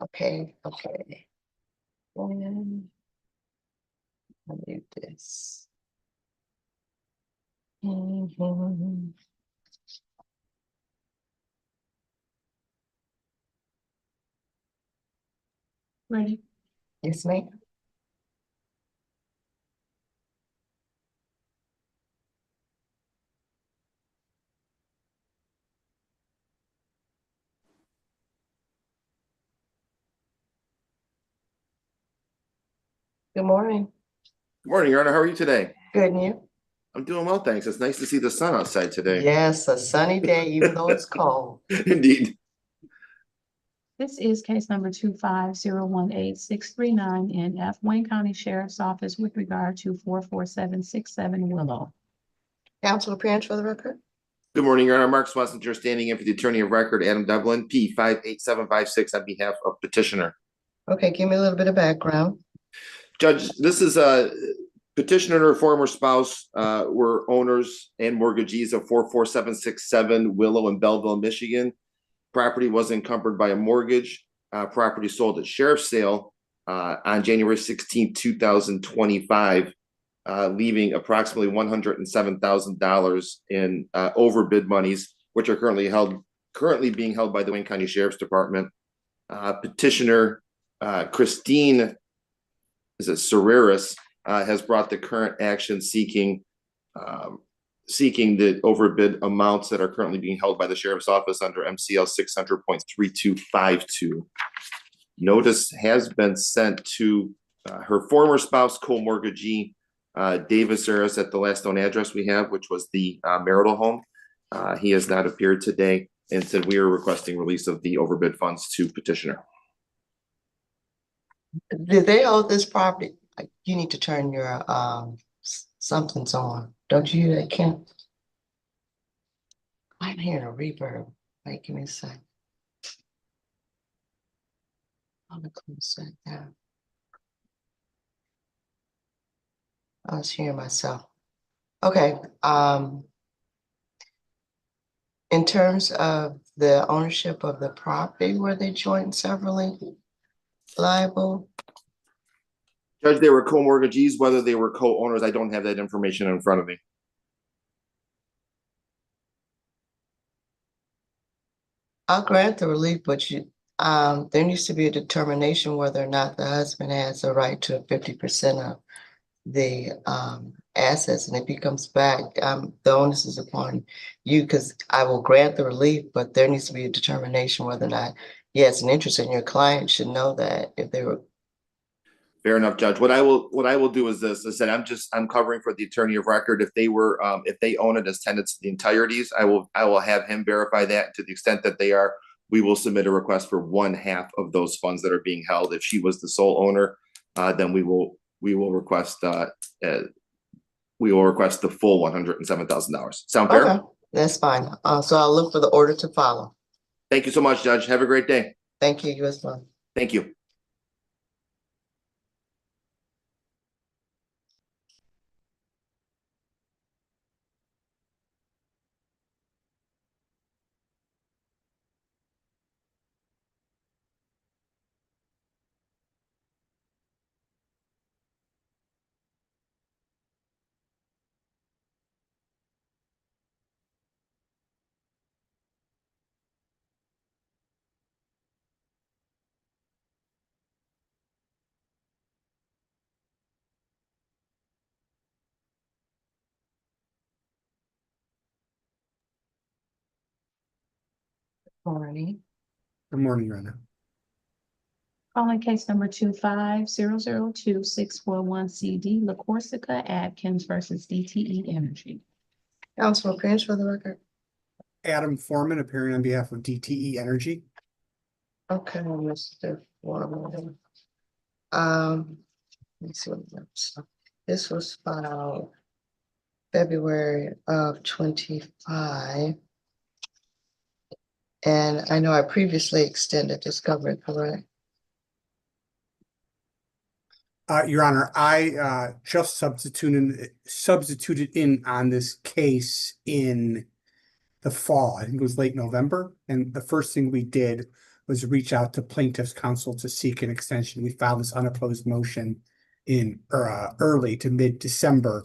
Okay. And I'll do this. Mhm. Ready? Yes, ma'am. Good morning. Good morning, Your Honor. How are you today? Good, and you? I'm doing well, thanks. It's nice to see the sun outside today. Yes, a sunny day, even though it's cold. Indeed. This is case number 25018-639 in F Wayne County Sheriff's Office with regard to 44767 Willow. Council appearance for the record? Good morning, Your Honor. Mark Swessinger standing in for the attorney of record, Adam Devlin, P 58756 on behalf of petitioner. Okay, give me a little bit of background. Judge, this is a petitioner and her former spouse were owners and mortgagees of 44767 Willow in Belleville, Michigan. Property was encumbered by a mortgage. Property sold at sheriff's sale on January 16, 2025, leaving approximately $107,000 in overbid monies, which are currently being held by the Wayne County Sheriff's Department. Petitioner Christine Serreris has brought the current action seeking the overbid amounts that are currently being held by the Sheriff's Office under MCL 600.3252. Notice has been sent to her former spouse, co-mortgagee, Davis Harris, at the last known address we have, which was the marital home. He has not appeared today and said we are requesting release of the overbid funds to petitioner. Did they hold this property? You need to turn your something's on. Don't you hear that, Kim? I'm hearing a reverb. Wait, give me a sec. I'm gonna close that down. I was hearing myself. Okay, in terms of the ownership of the property, were they joint and severally liable? Judge, they were co-mortgagees. Whether they were co-owners, I don't have that information in front of me. I'll grant the relief, but there needs to be a determination whether or not the husband has a right to 50% of the assets, and if he comes back, the onus is upon you, because I will grant the relief, but there needs to be a determination whether or not he has an interest, and your client should know that if they were. Fair enough, Judge. What I will do is this. I said I'm covering for the attorney of record. If they were if they own it as tenants the entireties, I will have him verify that. To the extent that they are, we will submit a request for 1/2 of those funds that are being held. If she was the sole owner, then we will request the full $107,000. Sound fair? Okay, that's fine. So I'll look for the order to follow. Thank you so much, Judge. Have a great day. Thank you. You as well. Thank you. Morning. Good morning, Your Honor. Calling case number 25002-641 CD, La Corsica Adkins versus DTE Energy. Council appearance for the record. Adam Foreman appearing on behalf of DTE Energy. Okay, Mr. Foreman. Let's see what that's. This was filed February of 25. And I know I previously extended discovery, correct? Your Honor, I just substituted in on this case in the fall. I think it was late November. And the first thing we did was reach out to plaintiff's counsel to seek an extension. We filed this unopposed motion in early to mid-December.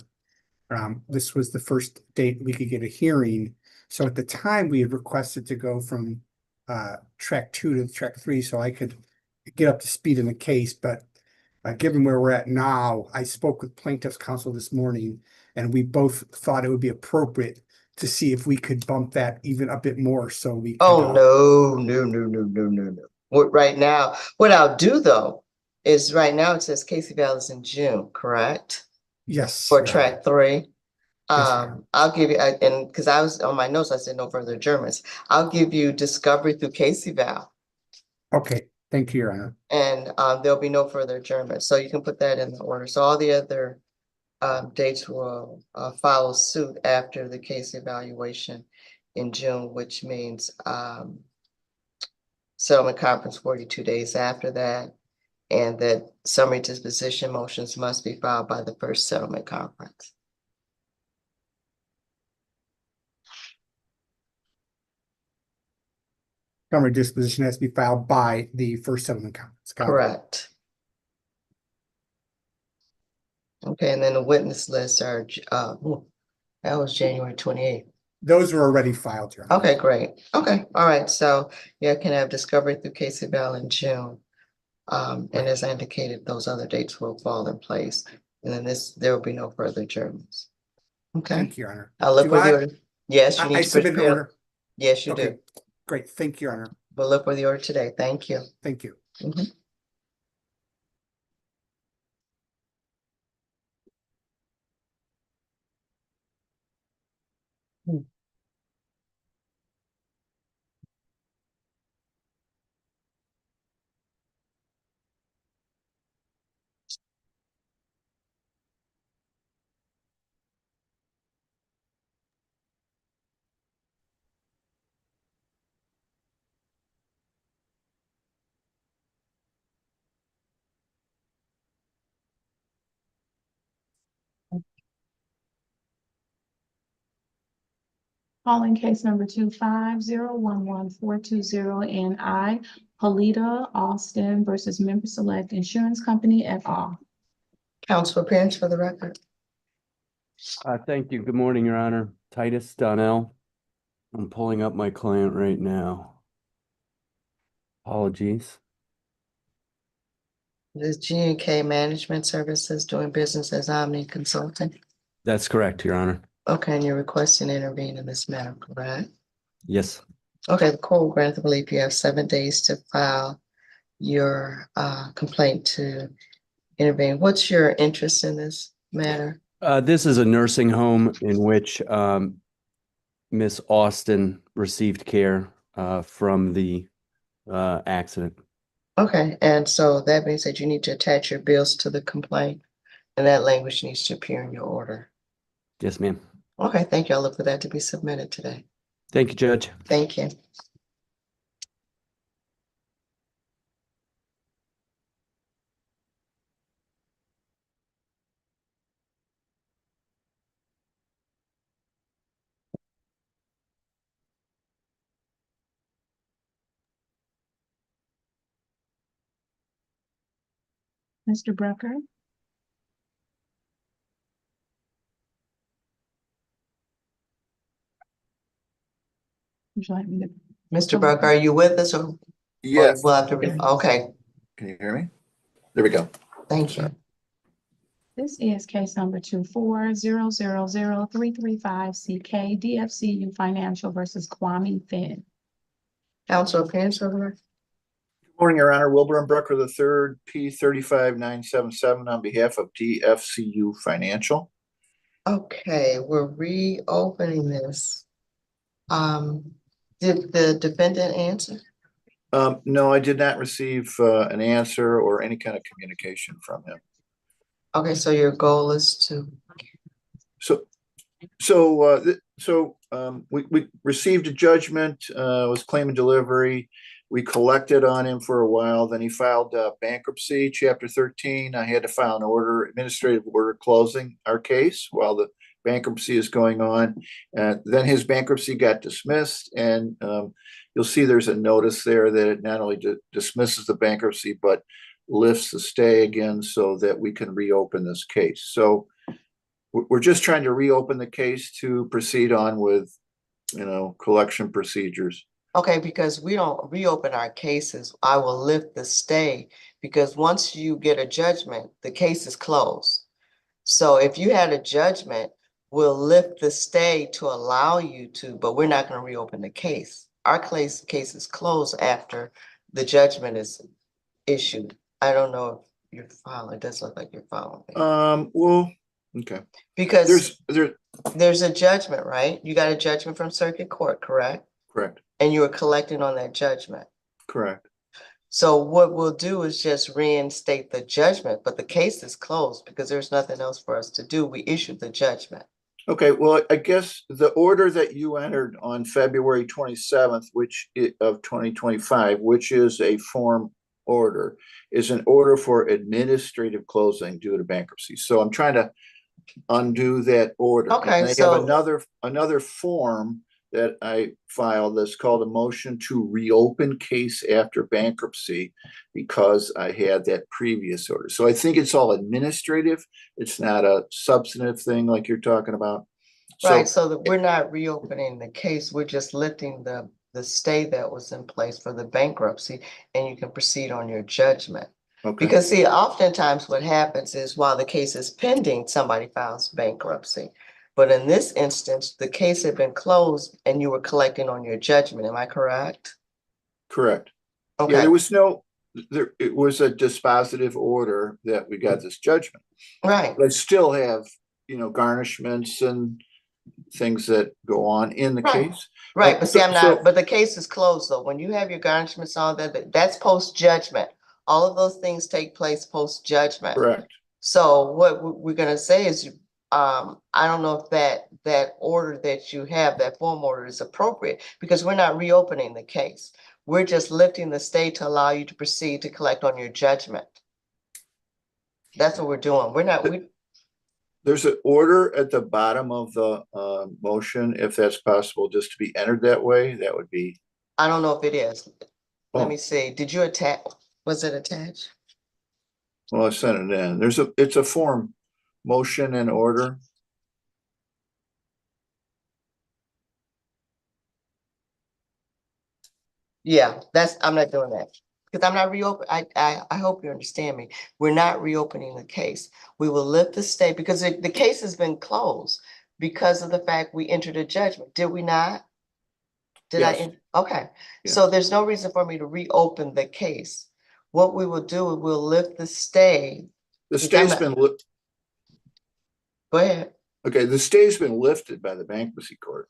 This was the first date we could get a hearing. So at the time, we had requested to go from track 2 to track 3 so I could get up to speed in the case. But given where we're at now, I spoke with plaintiff's counsel this morning, and we both thought it would be appropriate to see if we could bump that even a bit more so we could. Oh, no. Right now, what I'll do though, is right now it says Casey Valley is in June, correct? Yes. For Your Honor. track 3. Yes, ma'am. I'll give you, and because I was on my notes, I said no further adjournments. I'll give you discovery through Casey Valley. Okay, thank you, Your Honor. And there'll be no further adjournment, so you can put that in the order. So all the other dates will follow suit after the case evaluation in June, which means settlement conference 42 days after that, and that summary disposition motions must be filed by the first settlement conference. Summary disposition has to be filed by the first settlement conference. Got it. Correct. Okay, and then the witness lists are, that was January 28th. Those were already filed, Your Honor. Okay, great. Okay, all right. So yeah, can have discovery through Casey Bell in June. And as I indicated, those other dates will fall in place. And then there will be no further adjournments. Okay, Thank you, Your Honor. I'll look Do for the I- order. Yes, you I need to submit an prepare. order. Yes, you Okay, do. great. Thank you, Your Honor. We'll look for the order today. Thank you. Thank you. Mhm. Calling case number 2501142 NI, Polita Austin versus Member Select Insurance Company et al. Counsel appearance for the record. Thank you. Good morning, Your Honor. Titus Donnell. I'm pulling up my client right now. Apologies. This G&K Management Services doing business as Omni Consulting. That's correct, Your Honor. Okay, and you're requesting to intervene in this matter, correct? Yes. Okay, the court will grant the relief. You have 7 days to file your complaint to intervene. What's your interest in this matter? This is a nursing home in which Miss Austin received care from the accident. Okay, and so that means that you need to attach your bills to the complaint, and that language needs to appear in your order. Yes, ma'am. Okay, thank you. I'll look for that to be submitted today. Thank you, Judge. Thank you. Mr. Brucker? Would you like me to? Mr. Burke, are you with us or? Yes, We'll have to, okay, can you hear me? There we go. thank you. This is case number 240000335 CK DFCU Financial versus Kwame Finn. Counsel appearance for the record. Good morning, Your Honor. Wilbur and Brucker III, P35977 on behalf of DFCU Financial. Okay, we're reopening this. Did the defendant answer? No, I did not receive an answer or any kind of communication from him. Okay, so your goal is to, We received a judgment, was claim and delivery. We collected on him for a while. Then he filed bankruptcy, Chapter 13. I had to file an order, administrative order closing our case while the bankruptcy is going on. Then his bankruptcy got dismissed, and you'll see there's a notice there that it not only dismisses the bankruptcy, but lifts the stay again so that we can reopen this case. So we're just trying to reopen the case to proceed on with, collection procedures. Okay, because we don't reopen our cases, I will lift the stay, because once you get a judgment, the case is closed. So if you had a judgment, we'll lift the stay to allow you to, but we're not gonna reopen the case. Our case is closed after the judgment is issued. I don't know if you're following, it does look like you're following me. Well, okay. Because There's there's a judgment, right? You got a judgment from circuit court, correct? correct, And you were collecting on that judgment. correct. So what we'll do is just reinstate the judgment, but the case is closed because there's nothing else for us to do. We issued the judgment. Okay, well, I guess the order that you entered on February 27th, of 2025, which is a form order, is an order for administrative closing due to bankruptcy. So I'm trying to undo that order. Okay, And I so- have another form that I filed that's called a motion to reopen case after bankruptcy because I had that previous order. So I think it's all administrative. It's not a substantive thing like you're talking about. Right, so that we're not reopening the case, we're just lifting the stay that was in place for the bankruptcy, and you can proceed on your judgment. Okay, Because see, oftentimes what happens is while the case is pending, somebody files bankruptcy. But in this instance, the case had been closed and you were collecting on your judgment, am I correct? correct. Yeah, Okay, it was a dispositive order that we got this judgment. right, But I still have, garnishments and things that go on in the Right. case. right, but see, So- but the case is closed though. When you have your garnishments on that's post-judgment. All of those things take place post-judgment. Correct. So what we're gonna say is, I don't know if that order that you have, that form order is appropriate, because we're not reopening the case. We're just lifting the stay to allow you to proceed to collect on your judgment. That's what we're doing. There's an order at the bottom of the motion, if that's possible, just to be entered that way, that would be. I don't know if it is. Let Oh. me see. Did you attach, was it attached? Well, I sent it in. It's a form, motion and order. Yeah, I'm not doing that. Because I'm not reopen, I hope you understand me. We're not reopening the case. We will lift the stay because the case has been closed because of the fact we entered a judgment, did we not? Did I? Yes. Okay, Yeah. so there's no reason for me to reopen the case. What we will do is we'll lift the stay. The Is stay's that been, Go ahead. okay, the stay's been lifted by the bankruptcy court,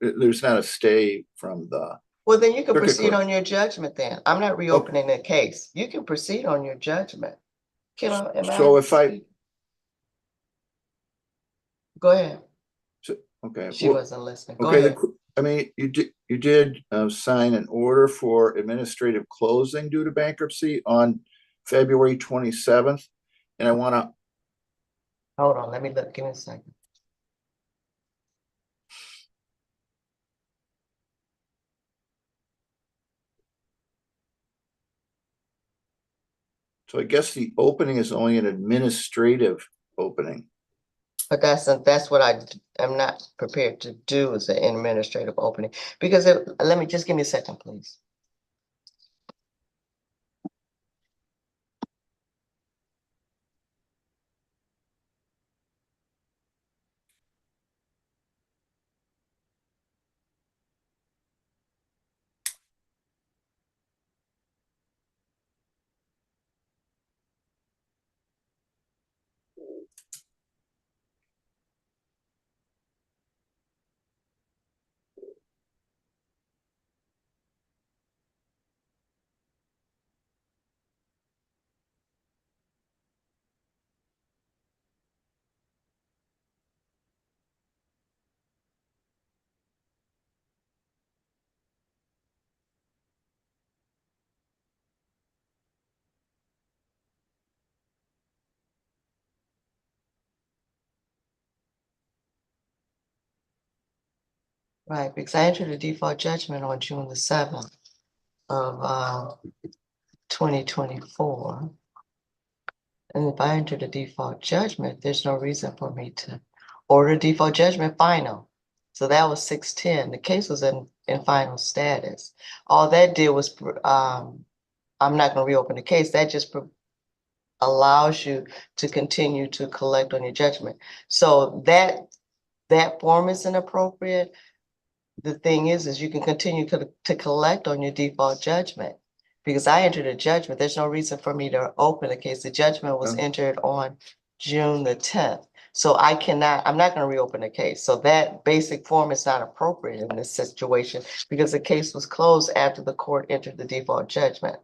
there's not a stay from the. Well, then you can Circuit proceed court. on your judgment then. I'm not reopening the case. You can proceed on your judgment. So if I, Go ahead. okay. She well, wasn't listening. Go Okay, ahead. you did sign an order for administrative closing due to bankruptcy on February 27th. And I want to, Hold on, let me look, give me a second. so I guess the opening is only an administrative opening. But that's what am not prepared to do as an administrative opening, because let me, just give me a second, please. Right, because I entered a default judgment on June the 7th of 2024. And if I entered a default judgment, there's no reason for me to order default judgment final. So that was 6/10. The case was in final status. All that did was, I'm not gonna reopen the case. That just allows you to continue to collect on your judgment. So that form is inappropriate. The thing is you can continue to collect on your default judgment. Because I entered a judgment, there's no reason for me to open a case. The judgment was entered on June the 10th. So I'm not gonna reopen the case. So that basic form is not appropriate in this situation because the case was closed after the court entered the default judgment.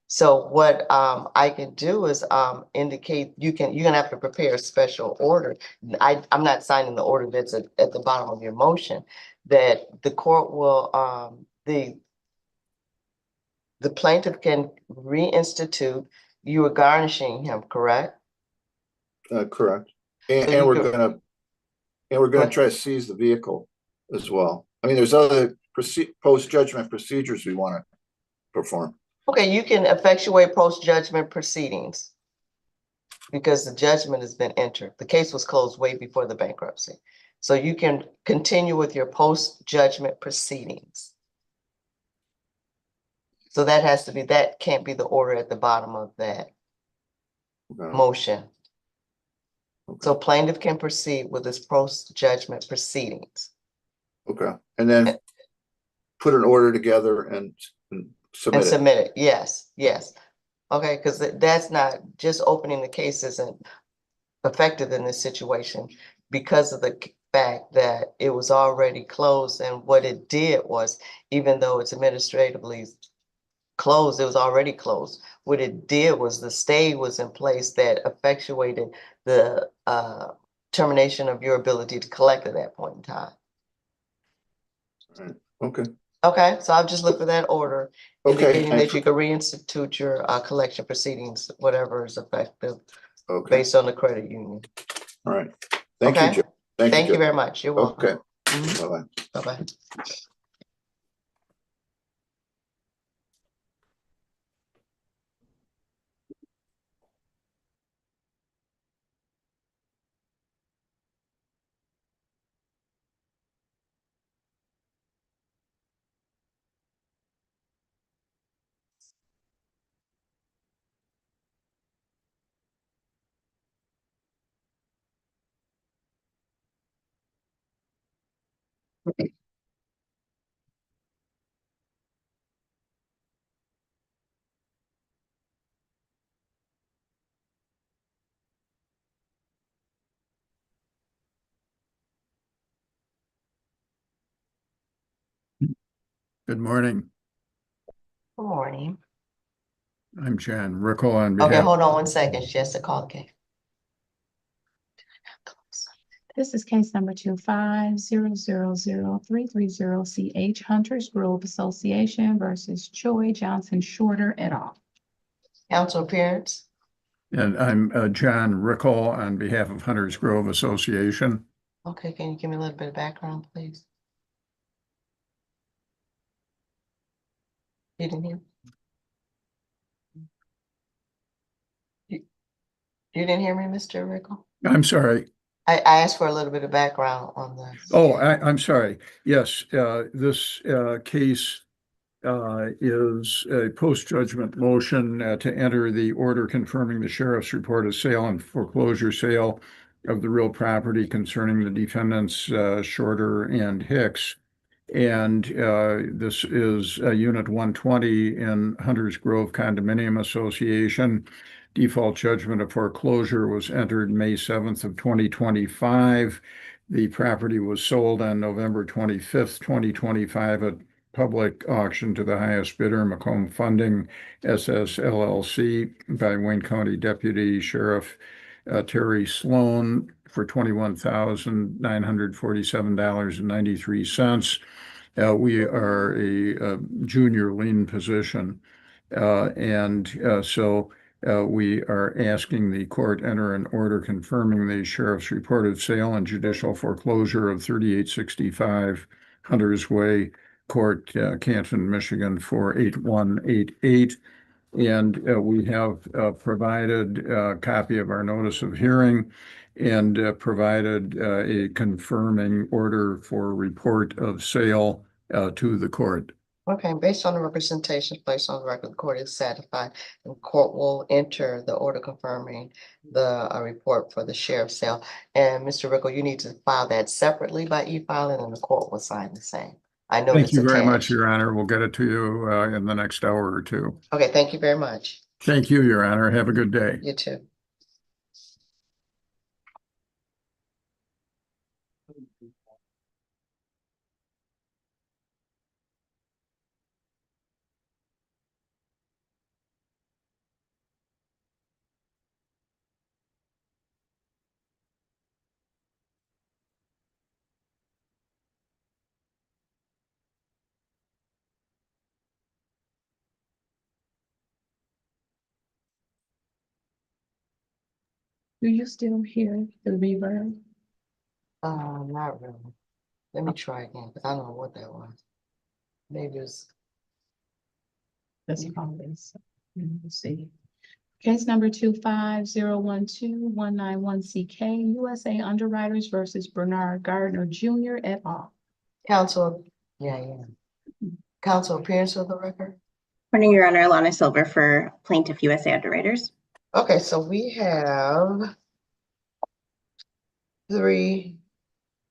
So what I can do is indicate you're gonna have to prepare a special order. I'm not signing the order that's at the bottom of your motion, that the court will the plaintiff can reinstitute. You are garnishing him, correct? Correct. So And you we're could- gonna Right. try to seize the vehicle as well. I mean, there's other post-judgment procedures we want to perform. Okay, you can effectuate post-judgment proceedings because the judgment has been entered. The case was closed way before the bankruptcy. So you can continue with your post-judgment proceedings. So that can't be the order at the bottom of that Okay. motion. Okay. So plaintiff can proceed with his post-judgment proceedings Okay, and then put an order together and and submit it. submit it. Yes, yes. Okay, because that's not, just opening the case isn't effective in this situation because of the fact that it was already closed, and what it did was, even though it's administratively closed, it was already closed. What it did was the stay was in place that effectuated the termination of your ability to collect at that point in time. Okay, Okay, so I'll just look for that order okay, indicating that you can reinstitute your collection proceedings, whatever is effective okay, based on the credit union. all right. Thank you, Okay? Joe. Thank you Joe. very much. You're welcome. Okay, Mhm. bye-bye. Bye-bye. Good morning. Good morning. I'm Jan Rickel on Okay, behalf. hold on one second. She has to call. Okay. This is case number 25000330 CH Hunters Grove Association versus Joy Johnson Shorter et al. Council appearance. And I'm John Rickel on behalf of Hunters Grove Association. Okay, can you give me a little bit of background, please? You didn't hear? You didn't hear me, Mr. Rickle? I'm sorry. I asked for a little bit of background on the. Oh, I'm sorry. Yes, this case is a post-judgment motion to enter the order confirming the sheriff's report of sale and foreclosure sale of the real property concerning the defendants Shorter and Hicks. And this is Unit 120 in Hunters Grove Condominium Association. Default judgment of foreclosure was entered May 7th of 2025. The property was sold on November 25th, 2025 at public auction to the highest bidder, Macomb Funding, SS LLC, by Wayne County Deputy Sheriff Terry Sloan for $21,947.93. We are a junior lien position. So we are asking the court enter an order confirming the sheriff's report of sale and judicial foreclosure of 3865 Hunters Way Court, Canton, Michigan, 48188. And we have provided a copy of our notice of hearing and provided a confirming order for report of sale to the court. Okay, based on the representation placed on the record, the court is satisfied, and court will enter the order confirming the report for the sheriff's sale. And Mr. Rickle, you need to file that separately by e-filing, and the court will sign the same. I know Thank it's you very much, attached. Your Honor. We'll get it to you in the next hour or two. Okay, thank you very much. Thank you, Your Honor. Have a good day. You too. Do you still hear the reverb? Not really. Let me try again, because I don't know what that was. Maybe it's, That's probably, let's see. Case number 250121991CK, USA Underwriters versus Bernard Gardner Jr. et al. counsel, yeah. Counsel appearance of the record. Morning, Your Honor. Alana Silver for Plaintiff USA Underwriters. Okay, so we have 3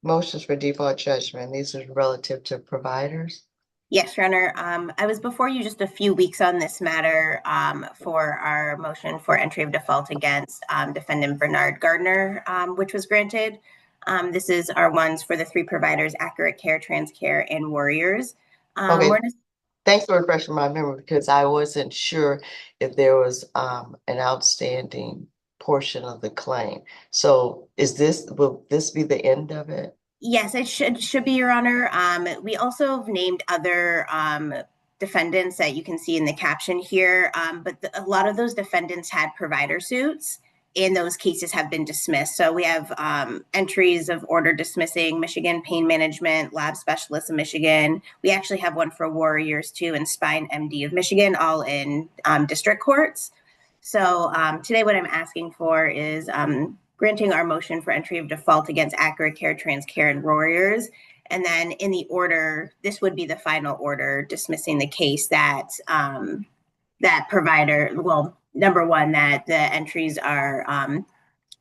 motions for default judgment. These are relative to providers. Yes, Your Honor. I was before you just a few weeks on this matter for our motion for entry of default against defendant Bernard Gardner, which was granted. This is our ones for the 3 providers, Accurate Care, TransCare, and Warriors. Okay. Thanks for refreshing my memory, because I wasn't sure if there was an outstanding portion of the claim. So will this be the end of it? Yes, it should be, Your Honor. We also have named other defendants that you can see in the caption here, but a lot of those defendants had provider suits, and those cases have been dismissed. So we have entries of order dismissing Michigan Pain Management, Lab Specialists of Michigan. We actually have one for Warriors too, and Spine MD of Michigan, all in district courts. So today what I'm asking for is granting our motion for entry of default against Accurate Care, TransCare, and Warriors. And then in the order, this would be the final order dismissing the case that that provider, well, number one, that the entries are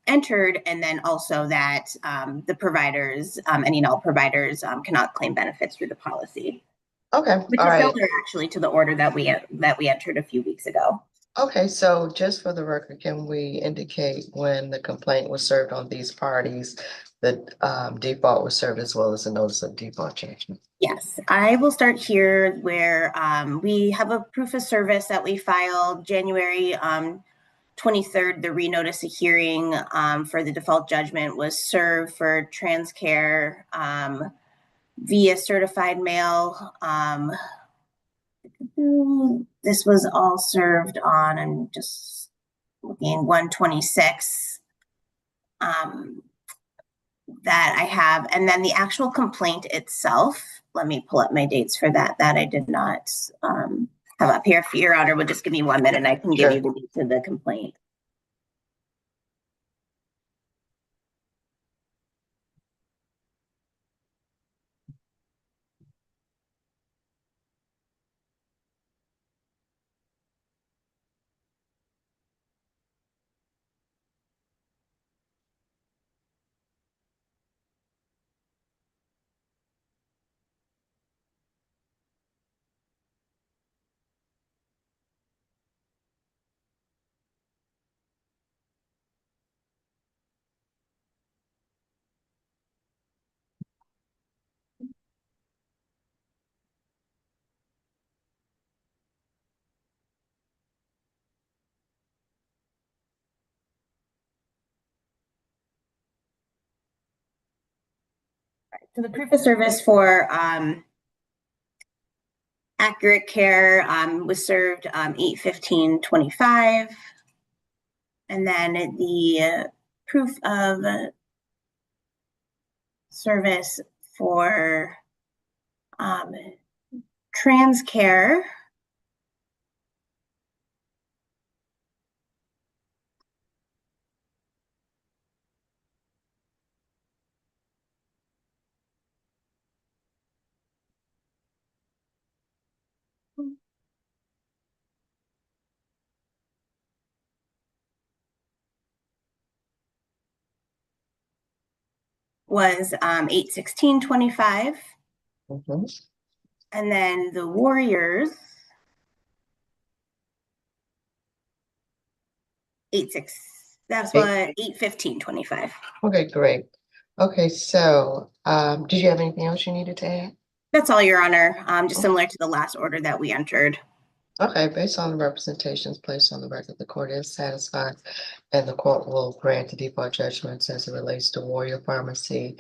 entered, and then also that the providers, any and all providers cannot claim benefits through the policy. Okay, Which all is right. similar actually to the order that we entered a few weeks ago. Okay, so just for the record, can we indicate when the complaint was served on these parties, the default was served as well as a notice of default judgment? Yes, I will start here where we have a proof of service that we filed January 23rd. The renotice of hearing for the default judgment was served for TransCare via certified mail. This was all served on, I'm just looking, 1/26 that I have. And then the actual complaint itself, let me pull up my dates for that I did not have up here. If Your Honor would just give me 1 minute and I can give you the dates of the complaint. So the proof of service for Accurate Care was served 8/15/25. And then the proof of service for Transcare. Was 8/16/25, Mhm. and then the Warriors 8/15/25. Okay, great. Okay, so, did you have anything else you needed to add? That's all, Your Honor. Just similar to the last order that we entered. Okay, based on the representations placed on the record, the court is satisfied and the court will grant the default judgments as it relates to Warrior Pharmacy,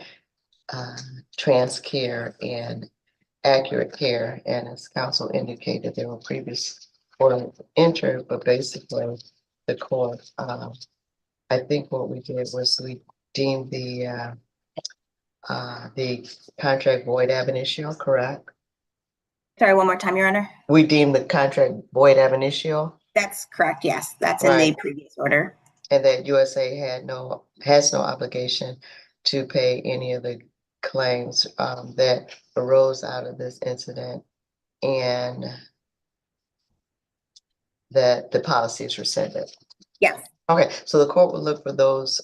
Transcare, and Accurate Care. And as counsel indicated, there were previous orders entered, but basically the court, I think what we did was we deemed the contract void ab initio, correct? Sorry, one more time, Your Honor. We deemed the contract void ab initio. That's correct. Yes, that's in the Right. previous order. And that USA has no obligation to pay any of the claims that arose out of this incident, and that the policy is rescinded. Yes. Okay, so the court will look for those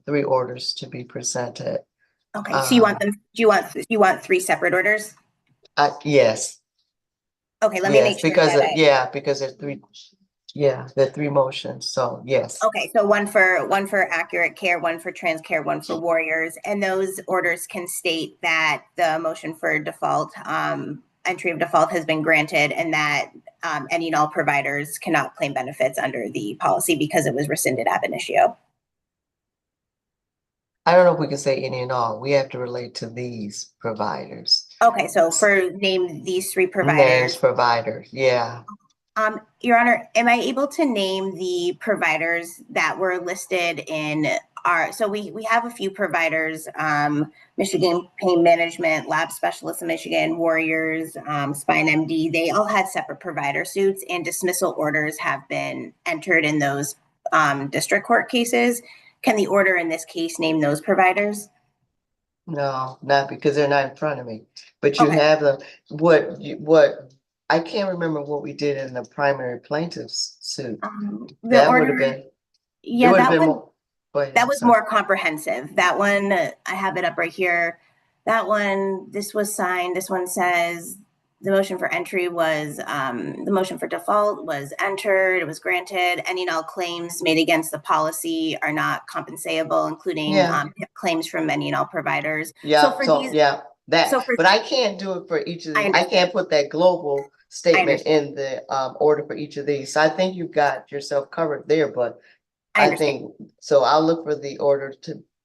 three orders to be presented. Okay. So you want them? Do you want three separate orders? Yes, Okay. Let me make sure because that because there's three. Yeah, there are three motions. So yes. Okay, so one for Accurate Care, one for Transcare, one for Warriors, and those orders can state that the motion for default, entry of default has been granted, and that any and all providers cannot claim benefits under the policy because it was rescinded ab initio. I don't know if we can say any and all. We have to relate to these providers. Okay, so for name these three Names providers. providers, yeah. Your Honor, am I able to name the providers that were listed in so we have a few providers, Michigan Pain Management, Lab Specialists in Michigan, Warriors, Spine MD. They all had separate provider suits, and dismissal orders have been entered in those district court cases. Can the order in this case name those providers? No, not because they're not in front of me, but you Okay. have them, I can't remember what we did in the primary plaintiff's suit. The That would order, have been, it yeah, would have that been one. more. Go ahead, That I'm was sorry. more comprehensive. That one, I have it up right here. That one, this was signed. This one says the motion for entry was, the motion for default was entered, it was granted. Any and all claims made against the policy are not compensable, including Yeah. claims from any and all providers. Yeah, for so, these, yeah, so for but I can't do it for each of I these. I can't put that global statement understand. in the order for each of these. So I think you've got yourself covered there, but I I understand. think, so I'll look for the order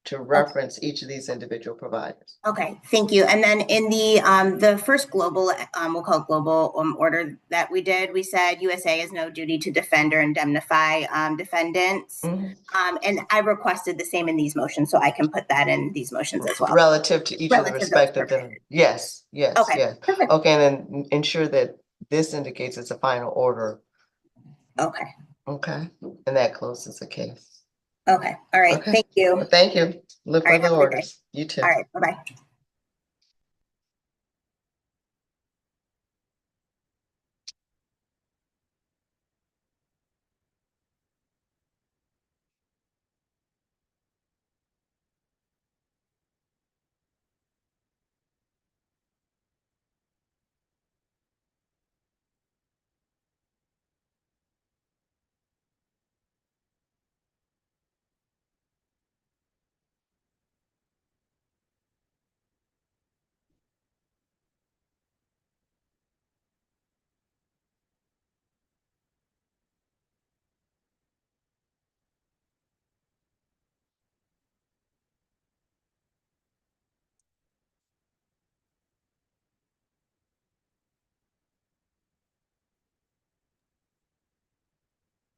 to reference each of these individual providers. Okay, thank you. And then in the first global, we'll call it global order that we did, we said USA has no duty to defend or indemnify defendants. Mhm. And I requested the same in these motions, so I can put that in these motions as well. Relative to each of the Relative to those respective, providers. yes, Okay, yes. perfect. Okay, and then ensure that this indicates it's a final order, Okay, okay? And that closes the case. okay, all right, Okay. thank you. Well, thank you. Look All for right, the have a good day. orders. You too. All right, bye-bye.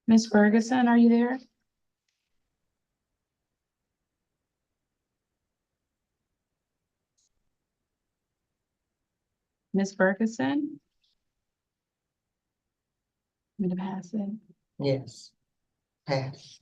Ms. Ferguson, are you there? Ms. Ferguson? I'm gonna pass it. Yes. Pass.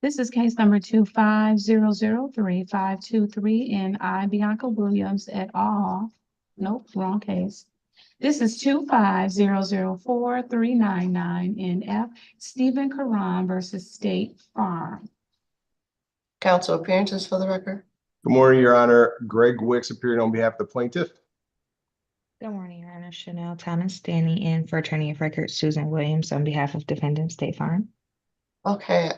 This is case number 25003-523 and I, Bianca Williams et al. Nope, wrong case. This is 25004-399 in F. Stephen Karan versus State Farm. Council appearances for the record. Good morning, Your Honor. Greg Wicks appearing on behalf of the plaintiff. Good morning, Your Honor. Chanel Thomas standing in for attorney of record Susan Williams on behalf of defendant State Farm. Okay,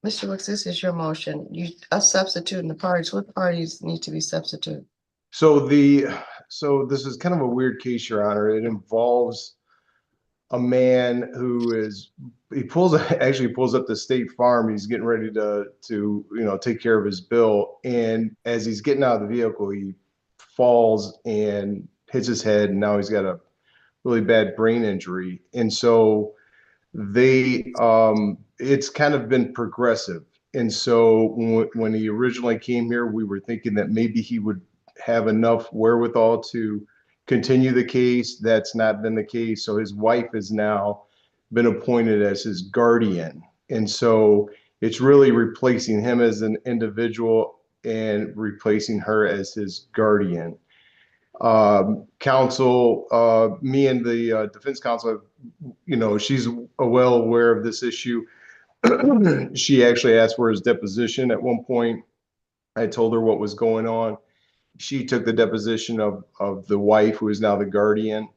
Mr. Wicks, this is your motion. You are substituting the parties. What parties need to be substituted? So this is kind of a weird case, Your Honor. It involves a man who actually pulls up to State Farm. He's getting ready to take care of his bill. And as he's getting out of the vehicle, he falls and hits his head, and now he's got a really bad brain injury. And so it's kind of been progressive. And so when he originally came here, we were thinking that maybe he would have enough wherewithal to continue the case. That's not been the case. So his wife has now been appointed as his guardian. And so it's really replacing him as an individual and replacing her as his guardian. Counsel, me and the defense counsel, she's well aware of this issue. She actually asked for his deposition at one point. I told her what was going on. She took the deposition of the wife, who is now the guardian.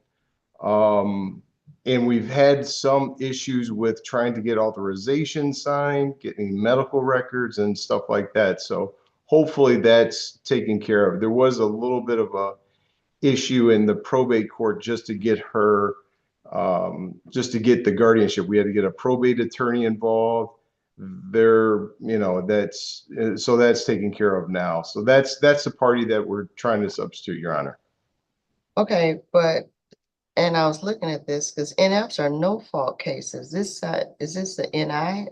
And we've had some issues with trying to get authorization signed, getting medical records and stuff like that. So hopefully that's taken care of. There was a little bit of a issue in the probate court just to get her, just to get the guardianship. We had to get a probate attorney involved. That's taken care of now. So that's the party that we're trying to substitute, Your Honor. Okay, and I was looking at this because NFs are no fault cases. Is this the NI?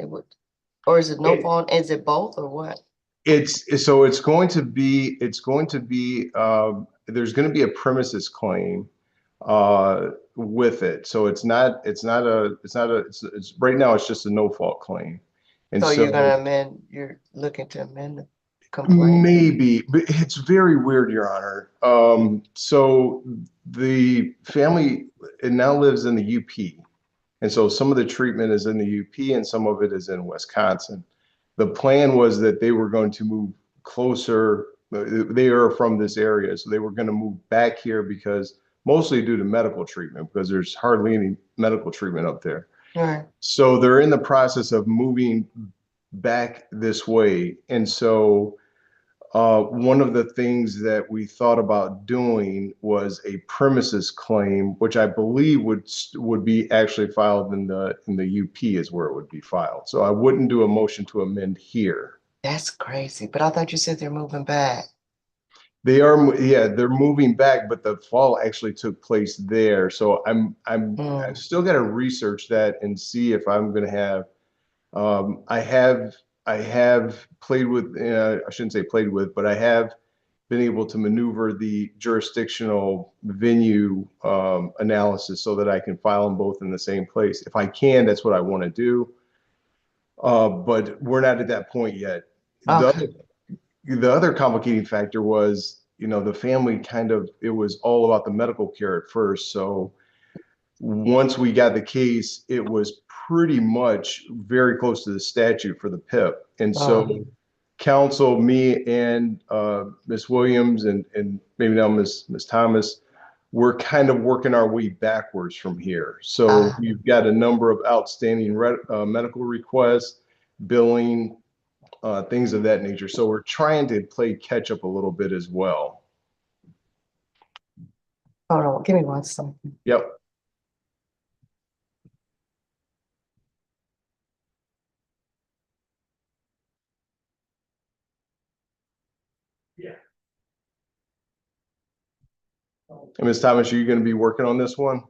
Or is it no fault? Is it both or what? It's going to be there's going to be a premises claim with it. So it's right now it's just a no fault claim. And So you're looking to amend the complaint? Maybe, but it's very weird, Your Honor. So the family, it now lives in the UP. And so some of the treatment is in the UP and some of it is in Wisconsin. The plan was that they were going to move closer. They are from this area, so they were going to move back here because mostly due to medical treatment, because there's hardly any medical treatment up there. Right. So they're in the process of moving back this way. And so one of the things that we thought about doing was a premises claim, which I believe would be actually filed in the UP is where it would be filed. So I wouldn't do a motion to amend here. That's crazy. But I thought you said they're moving back. They're moving back, but the fall actually took place there. So I've still got to research that and see if I'm going to have. I have played with. I shouldn't say played with, but I have been able to maneuver the jurisdictional venue analysis so that I can file them both in the same place. If I can, that's what I want to do. But we're not at that point yet. Okay. The other complicating factor was, the family it was all about the medical care at first. So once we got the case, it was pretty much very close to the statute for the PIP. And so council, me and Ms. Williams and maybe now Ms. Thomas, we're kind of working our way backwards from here. So we've got a number of outstanding medical requests, billing, things of that nature. So we're trying to play catch up a little bit as well. Hold on, give me 1 second. Yep. And Ms. Thomas, are you going to be working on this one?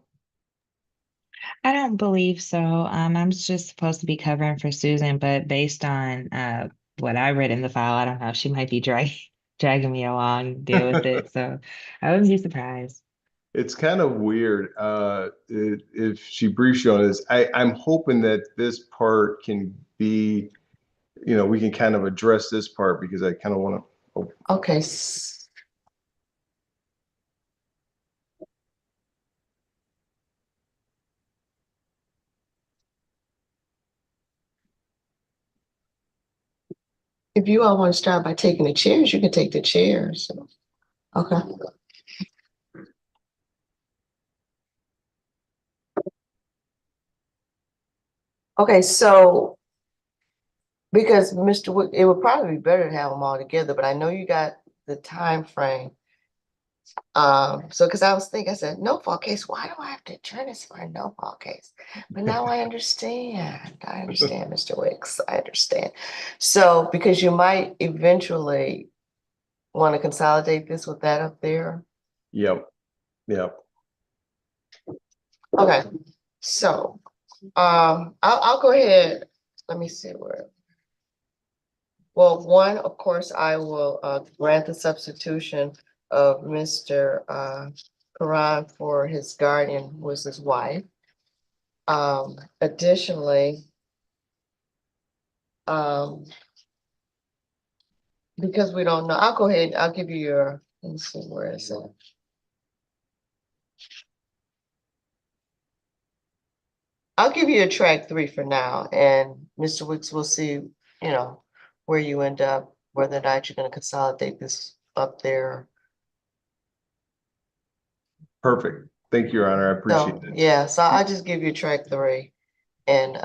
I don't believe so. I'm just supposed to be covering for Susan, but based on what I read in the file, I don't know. She might be dragging me along to deal with it. So I wouldn't be surprised. It's kind of weird. If she briefs you on this, I'm hoping that this part can be, we can kind of address this part because I kind of want to. Okay. If you all want to start by taking the chairs, you can take the chairs. Okay. Okay, so because Mr. Wood, it would probably be better to have them all together, but I know you got the time frame. So because I was thinking, I said, no fault case, why do I have to turn this for a no fault case? But now I understand. I understand, Mr. Wicks. I understand. So because you might eventually want to consolidate this with that up there. Yep. Yep. Okay, so I'll go ahead. Let me see where. Well, one, of course, I will grant the substitution of Mr. Karan for his guardian, who was his wife. Additionally, because we don't know, I'll go ahead, I'll give you your, let me see, where is it? I'll give you a track 3 for now, and Mr. Wicks will see, where you end up, whether or not you're gonna consolidate this up there. Perfect. Thank you, Your Honor. I appreciate So, it. yeah, so I'll just give you track 3 and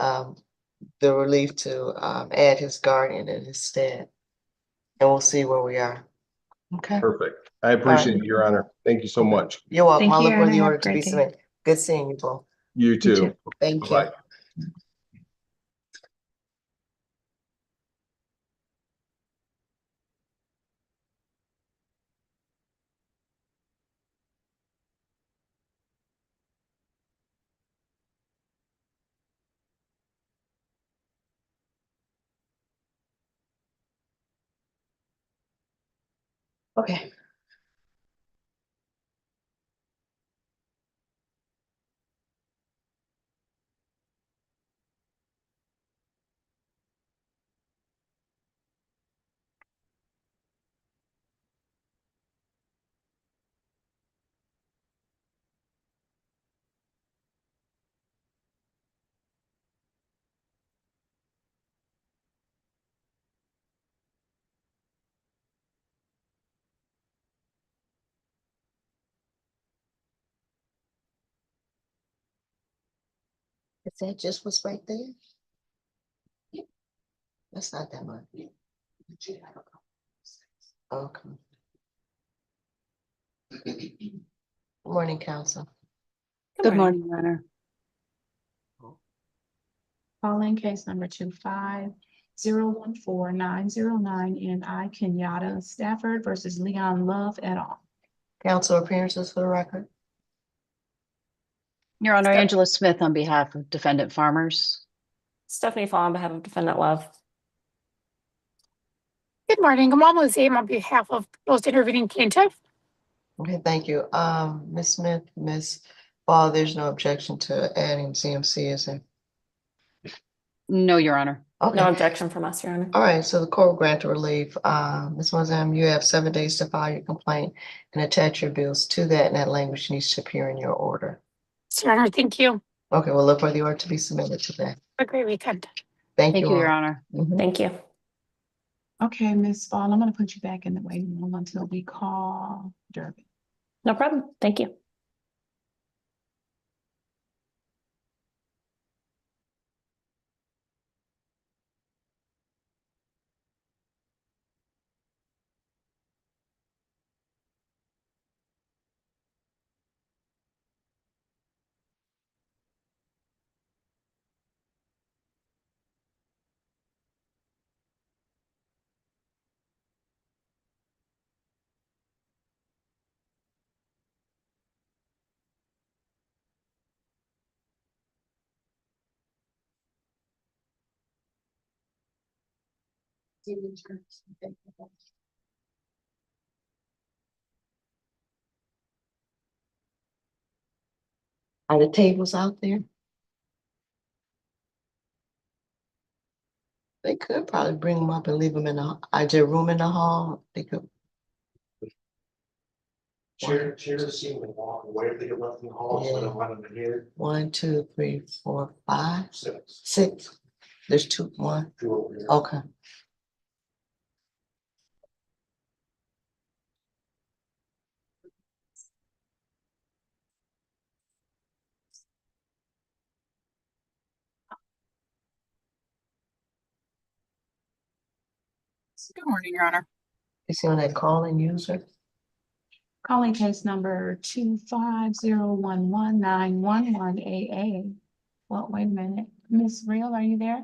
the relief to add his guardian in his stead. And we'll see where we are. Okay. Perfect. I appreciate it, Your Honor. Thank you so much. You're welcome. Thank I'll you, look Your for Honor. the Have a order to be great day. submitted. Good seeing you both. You too. Thank you. Bye. Okay. Is that just what's right there? That's not that much. Okay. Morning, council. Good morning, Your Honor. Calling case number 25014-909 N.I. Kenyatta Stafford versus Leon Love et al. Council appearances for the record. Your Honor, Angela Smith on behalf of defendant farmers. Stephanie Fall on behalf of defendant Love. Good morning. I'm almost on behalf of most intervening plaintiff. Okay, thank you. Ms. Smith, Ms. Ball, there's no objection to adding CMC, is there? No, Your Honor. Okay. No objection from us, Your Honor. All right, so the court will grant a relief. Ms. Mozam, you have 7 days to file your complaint and attach your bills to that, and that language needs to appear in your order. Your Honor, thank you. Okay, we'll look for the order to be submitted today. Have a great weekend. Thank Thank you you, all. Your Honor. Mhm. Thank you. Okay, Ms. Fall, I'm gonna put you back in the waiting room until we call Durbin. No problem. Thank you. Are the tables out there? They could probably bring them up and leave them in the, is there room in the hall? They could. Chairs seem to walk away if they get left in the hall, so I don't want them to hear. 1, 2, 3, 4, 5, Six. 6. There's 2, 1. Two over here. Okay. Good morning, Your Honor. You see on that calling user? Calling case number 250119111 AA. Well, wait a minute. Ms. Real, are you there?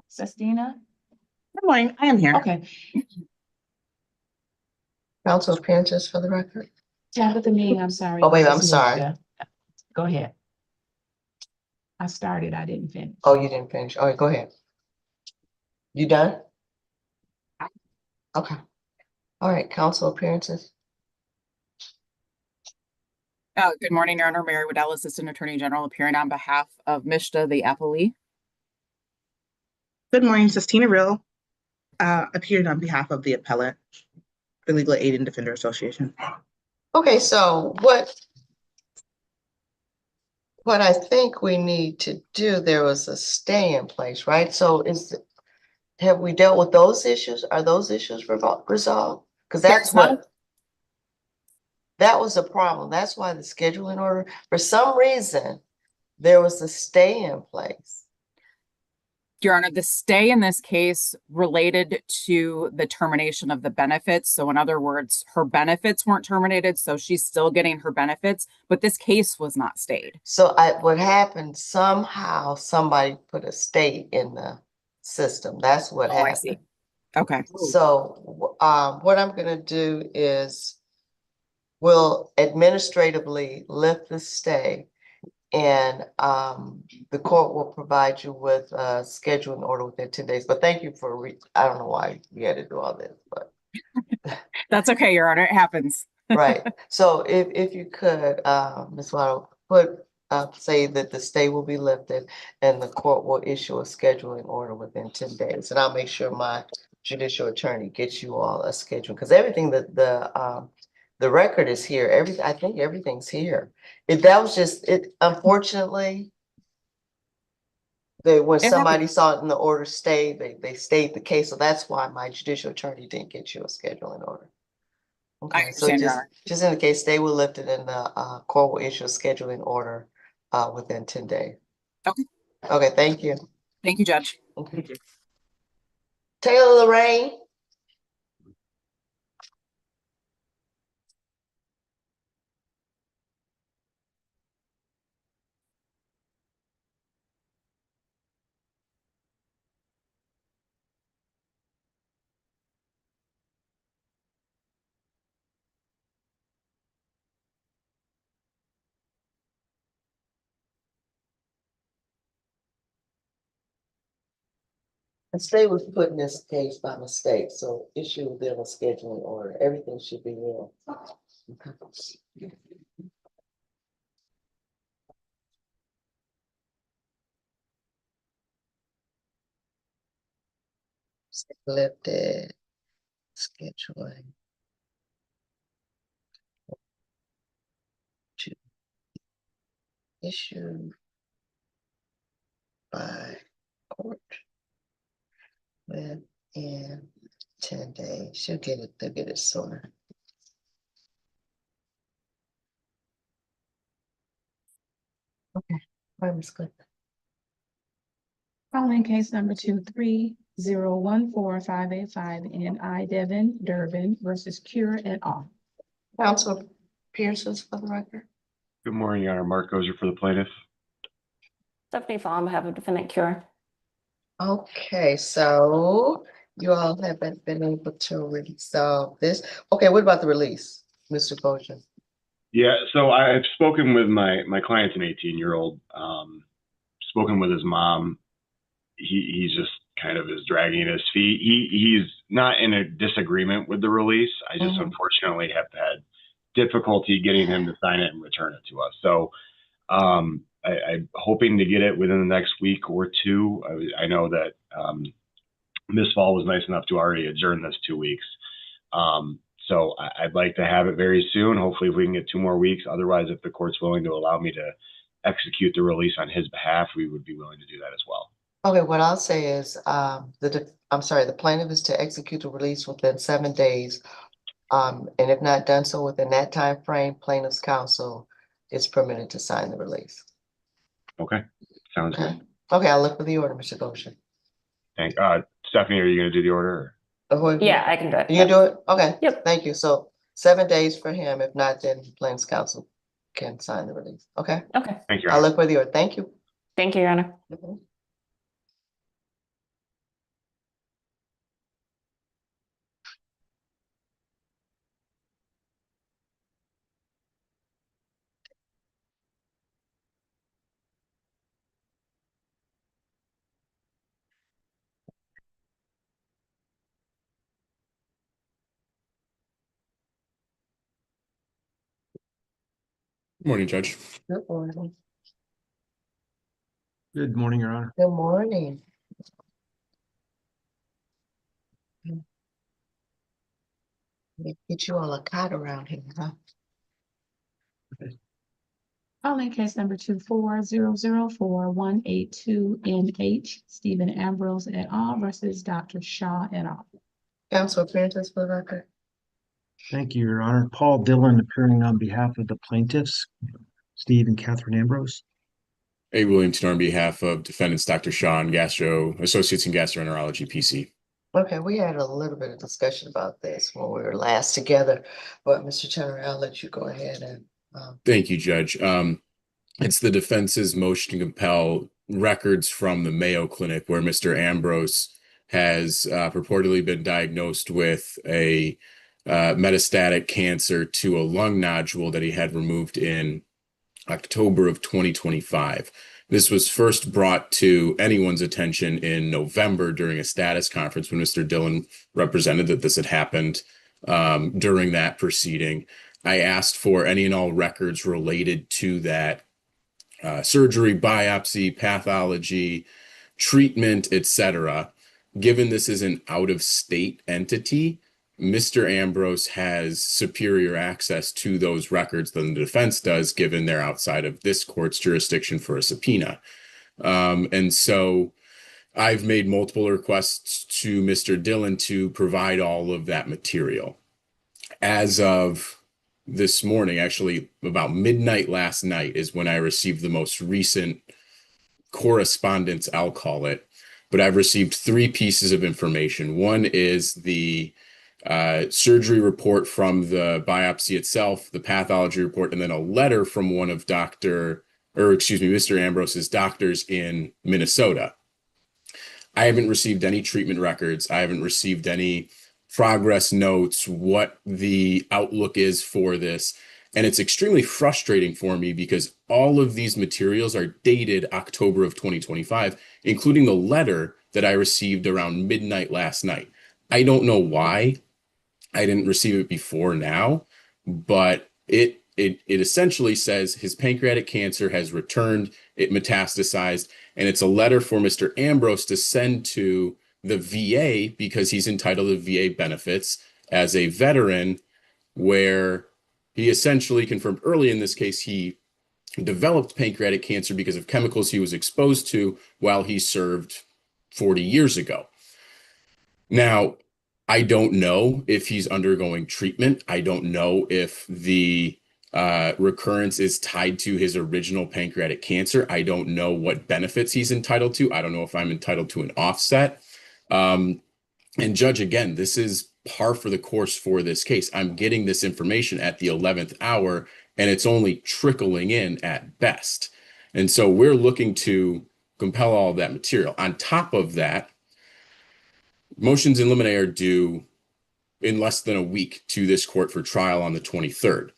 Sestina? Good morning. I am here. Okay. Council appearances for the record? Tabitha Meehan, I'm sorry. Oh, wait, this I'm is sorry. Misha. Go ahead. I started, I didn't finish. Oh, you didn't finish. All right, go ahead. You done? Okay. All right, council appearances. Good morning, Your Honor. Mary Waddell, Assistant Attorney General, appearing on behalf of Mishta, the appellee. Good morning, Sestina Real, appearing on behalf of the appellant, the Legal Aid and Defender Association. Okay, so what I think we need to do, there was a stay in place, right? So have we dealt with those issues? Are those issues resolved? Because that's what, that was a problem. That's why the scheduling order, for some reason, there was a stay in place. Your Honor, the stay in this case related to the termination of the benefits. So in other words, her benefits weren't terminated, so she's still getting her benefits, but this case was not stayed. So what happened, somehow somebody put a stay in the system. That's what happened. I see. Okay. So what I'm gonna do is we'll administratively lift the stay, and the court will provide you with a scheduling order within 10 days. But thank you for I don't know why we had to do all this, but That's okay, Your Honor. It happens. right. So if you could, Ms. Waddle, say that the stay will be lifted and the court will issue a scheduling order within 10 days. And I'll make sure my judicial attorney gets you all a schedule, because everything that the record is here. I think everything's here. That was just it, unfortunately. When somebody saw it in the order stay, they stayed the case. So that's why my judicial attorney didn't get you a scheduling order. Okay, so just in the case stay will lift it and the court will issue a scheduling order within 10 days. Okay. Okay, thank you. Thank you, Judge. Okay. Taylor Lorraine. The state was put in this case by mistake, so issue them a scheduling order. Everything should be in. Okay. Lifted scheduling. To issue by court with And 10 days. She'll get it, they'll get it sooner. Okay, all right, Ms. Cliff. Calling case number 2301455 and I Devin Durbin versus Cure et al. Council Pearsons for the record. Good morning, Your Honor. Mark Gozer for the plaintiff. Stephanie Fall on behalf of defendant Cure. Okay, so you all haven't been able to resolve this. Okay, what about the release, Mr. Bojan? Yeah, so I've spoken with my client's an 18-year-old, spoken with his mom. He's just kind of is dragging his feet. He's not in a disagreement with the release. I just unfortunately have had difficulty getting him to sign it and return it to us. So I'm hoping to get it within the next week or two. I know that Ms. Fall was nice enough to already adjourn this 2 weeks. So I'd like to have it very soon. Hopefully, if we can get 2 more weeks. Otherwise, if the court's willing to allow me to execute the release on his behalf, we would be willing to do that as well. Okay, what I'll say is, the plaintiff is to execute the release within 7 days. And if not done so within that time frame, plaintiff's counsel is permitted to sign the release. Okay, sounds good. Okay, I'll look for the order, Mr. Goshen. Stephanie, are you going to do the order? Yeah, I can do it. You can do it? Okay. Yep. Thank you. So 7 days for him. If not, then plaintiff's counsel can sign the release. Okay? Okay. Thank you. I'll look for the order. Thank you. Thank you, Your Honor. Morning, Judge. Good morning. Good morning, Your Honor. Good morning. Get you all a cot around here, huh? Calling case number 2400418 Stephen Ambrose et al. Versus Dr. Shaw et al. Counsel appearances for the record. Thank you, Your Honor. Paul Dillon appearing on behalf of the plaintiffs, Steve and Catherine Ambrose. A. Williamson on behalf of defendants Dr. Shaw and Associates in Gastroenterology, PC. Okay, we had a little bit of discussion about this when we were last together, but Mr. Turner, I'll let you go ahead and. Thank you, Judge. It's the defense's motion to compel records from the Mayo Clinic where Mr. Ambrose has purportedly been diagnosed with a metastatic cancer to a lung nodule that he had removed in October of 2025. This was first brought to anyone's attention in November during a status conference when Mr. Dillon represented that this had happened during that proceeding. I asked for any and all records related to that surgery, biopsy, pathology, treatment, etc. Given this is an out-of-state entity, Mr. Ambrose has superior access to those records than the defense does, given they're outside of this court's jurisdiction for a subpoena. And so I've made multiple requests to Mr. Dillon to provide all of that material. As of this morning, actually about midnight last night, is when I received the most recent correspondence, I'll call it. But I've received 3 pieces of information. One is the surgery report from the biopsy itself, the pathology report, and then a letter from one of Mr. Ambrose's doctors in Minnesota. I haven't received any treatment records. I haven't received any progress notes, what the outlook is for this. And it's extremely frustrating for me because all of these materials are dated October of 2025, including the letter that I received around midnight last night. I don't know why I didn't receive it before now, but it essentially says his pancreatic cancer has returned, it metastasized, and it's a letter for Mr. Ambrose to send to the VA because he's entitled to VA benefits as a veteran, where he essentially confirmed early in this case he developed pancreatic cancer because of chemicals he was exposed to while he served 40 years ago. Now, I don't know if he's undergoing treatment. I don't know if the recurrence is tied to his original pancreatic cancer. I don't know what benefits he's entitled to. I don't know if I'm entitled to an offset. And Judge, again, this is par for the course for this case. I'm getting this information at the 11th hour, and it's only trickling in at best. And so we're looking to compel all of that material. On top of that, motions in limine are due in less than a week to this court for trial on the 23rd.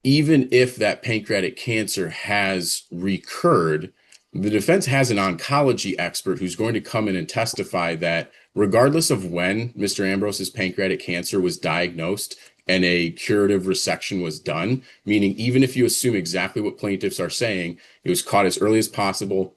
Even if that pancreatic cancer has recurred, the defense has an oncology expert who's going to come in and testify that regardless of when Mr. Ambrose's pancreatic cancer was diagnosed and a curative resection was done, meaning even if you assume exactly what plaintiffs are saying, it was caught as early as possible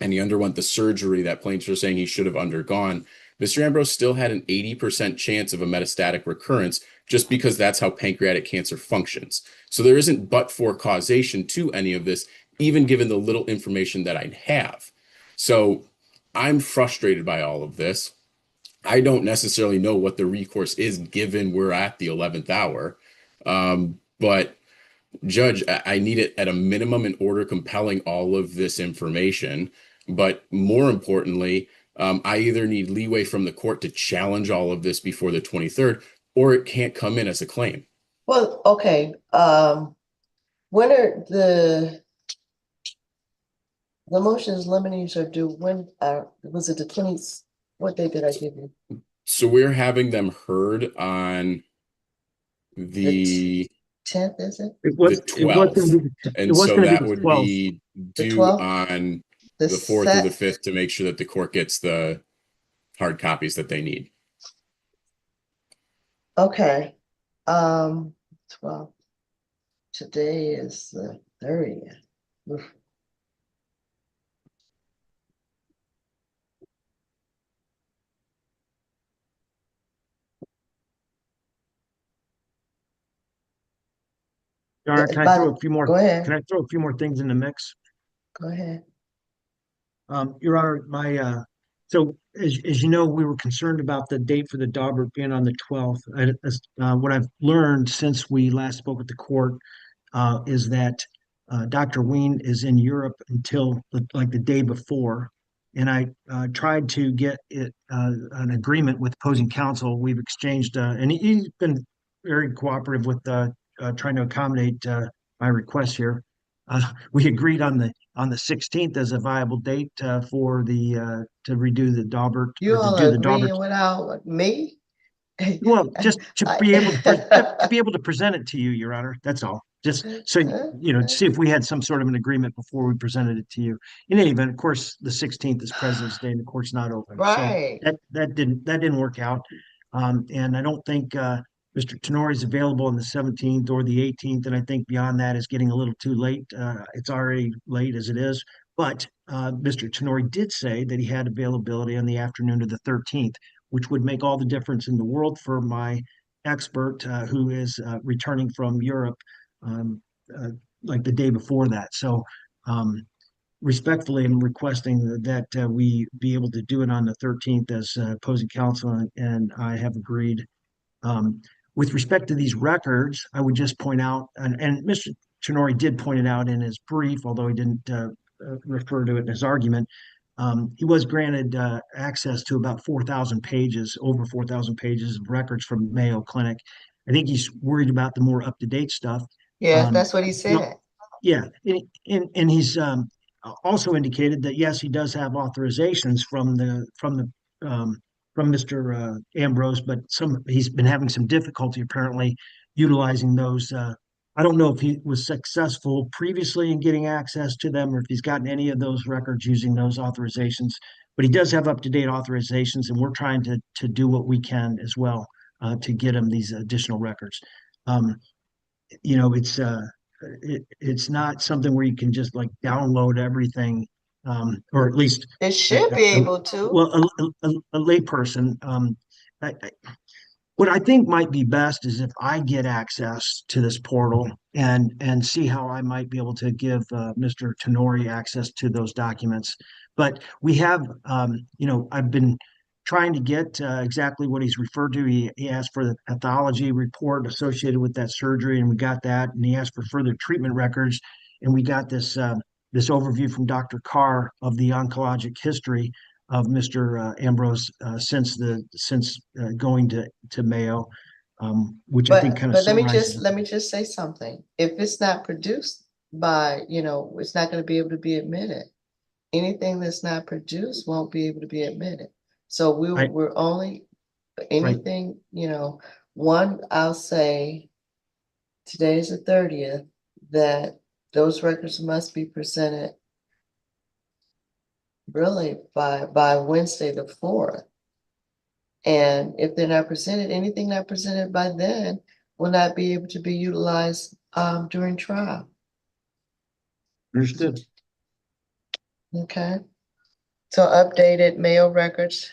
and he underwent the surgery that plaintiffs are saying he should have undergone, Mr. Ambrose still had an 80% chance of a metastatic recurrence just because that's how pancreatic cancer functions. So there isn't but-for causation to any of this, even given the little information that I have. So I'm frustrated by all of this. I don't necessarily know what the recourse is given we're at the 11th hour. But Judge, I need it at a minimum in order compelling all of this information. But more importantly, I either need leeway from the court to challenge all of this before the 23rd, or it can't come in as a claim. Well, okay, when are the motions liminees are due, when, was it the 20th? What day did I give you? So we're having them heard on the 10th, is it? It was, the it was gonna 12th. be, it And was so gonna be that the would 12th. be The due 12th? on The the 4th or the set- 5th to make sure that the court gets the hard copies that they need. Okay, 12. Today is the 30th. Oof. Your Honor, can I But- throw a few more, Go ahead. can I throw a few more things in the mix? Go ahead. Your Honor, so as you know, we were concerned about the date for the Daubert being on the 12th. What I've learned since we last spoke with the court is that Dr. Wien is in Europe until like the day before. And I tried to get an agreement with opposing counsel. We've exchanged, and he's been very cooperative with trying to accommodate my requests here. We agreed on the 16th as a viable date for the to redo the Daubert You or to all do the agreeing Daubert. without me? Well, just to be able to present it to you, Your Honor. That's all. Just so see if we had some sort of an agreement before we presented it to you. In any event, of course, the 16th is President's Day, and the court's not open. Right. So that didn't work out. And I don't think Mr. Tenori is available on the 17th or the 18th, and I think beyond that is getting a little too late. It's already late as it is. But Mr. Tenori did say that he had availability on the afternoon of the 13th, which would make all the difference in the world for my expert who is returning from Europe like the day before that. So respectfully, I'm requesting that we be able to do it on the 13th as opposing counsel, and I have agreed. With respect to these records, I would just point out, and Mr. Tenori did point it out in his brief, although he didn't refer to it in his argument. He was granted access to about 4,000 pages, over 4,000 pages of records from Mayo Clinic. I think he's worried about the more up-to-date stuff. Yeah, that's what he said. Yeah, and he's also indicated that yes, he does have authorizations from Mr. Ambrose, but he's been having some difficulty apparently utilizing those. I don't know if he was successful previously in getting access to them or if he's gotten any of those records using those authorizations, but he does have up-to-date authorizations, and we're trying to do what we can as well to get him these additional records. It's not something where you can just like download everything, or at least it should be able to. Well, a layperson. What I think might be best is if I get access to this portal and see how I might be able to give Mr. Tenori access to those documents. But we have, I've been trying to get exactly what he's referred to. He asked for the pathology report associated with that surgery, and we got that. And he asked for further treatment records, and we got this this overview from Dr. Carr of the oncologic history of Mr. Ambrose since going to Mayo, which I think kind of But summarizes. let me just say something. If it's not produced by, it's not going to be able to be admitted. Anything that's not produced won't be able to be admitted. So we're only anything, one, I'll say today's the 30th, that those records must be presented really by Wednesday the 4th. And if they're not presented, anything not presented by then will not be able to be utilized during trial. Understood. Okay. So updated Mayo records.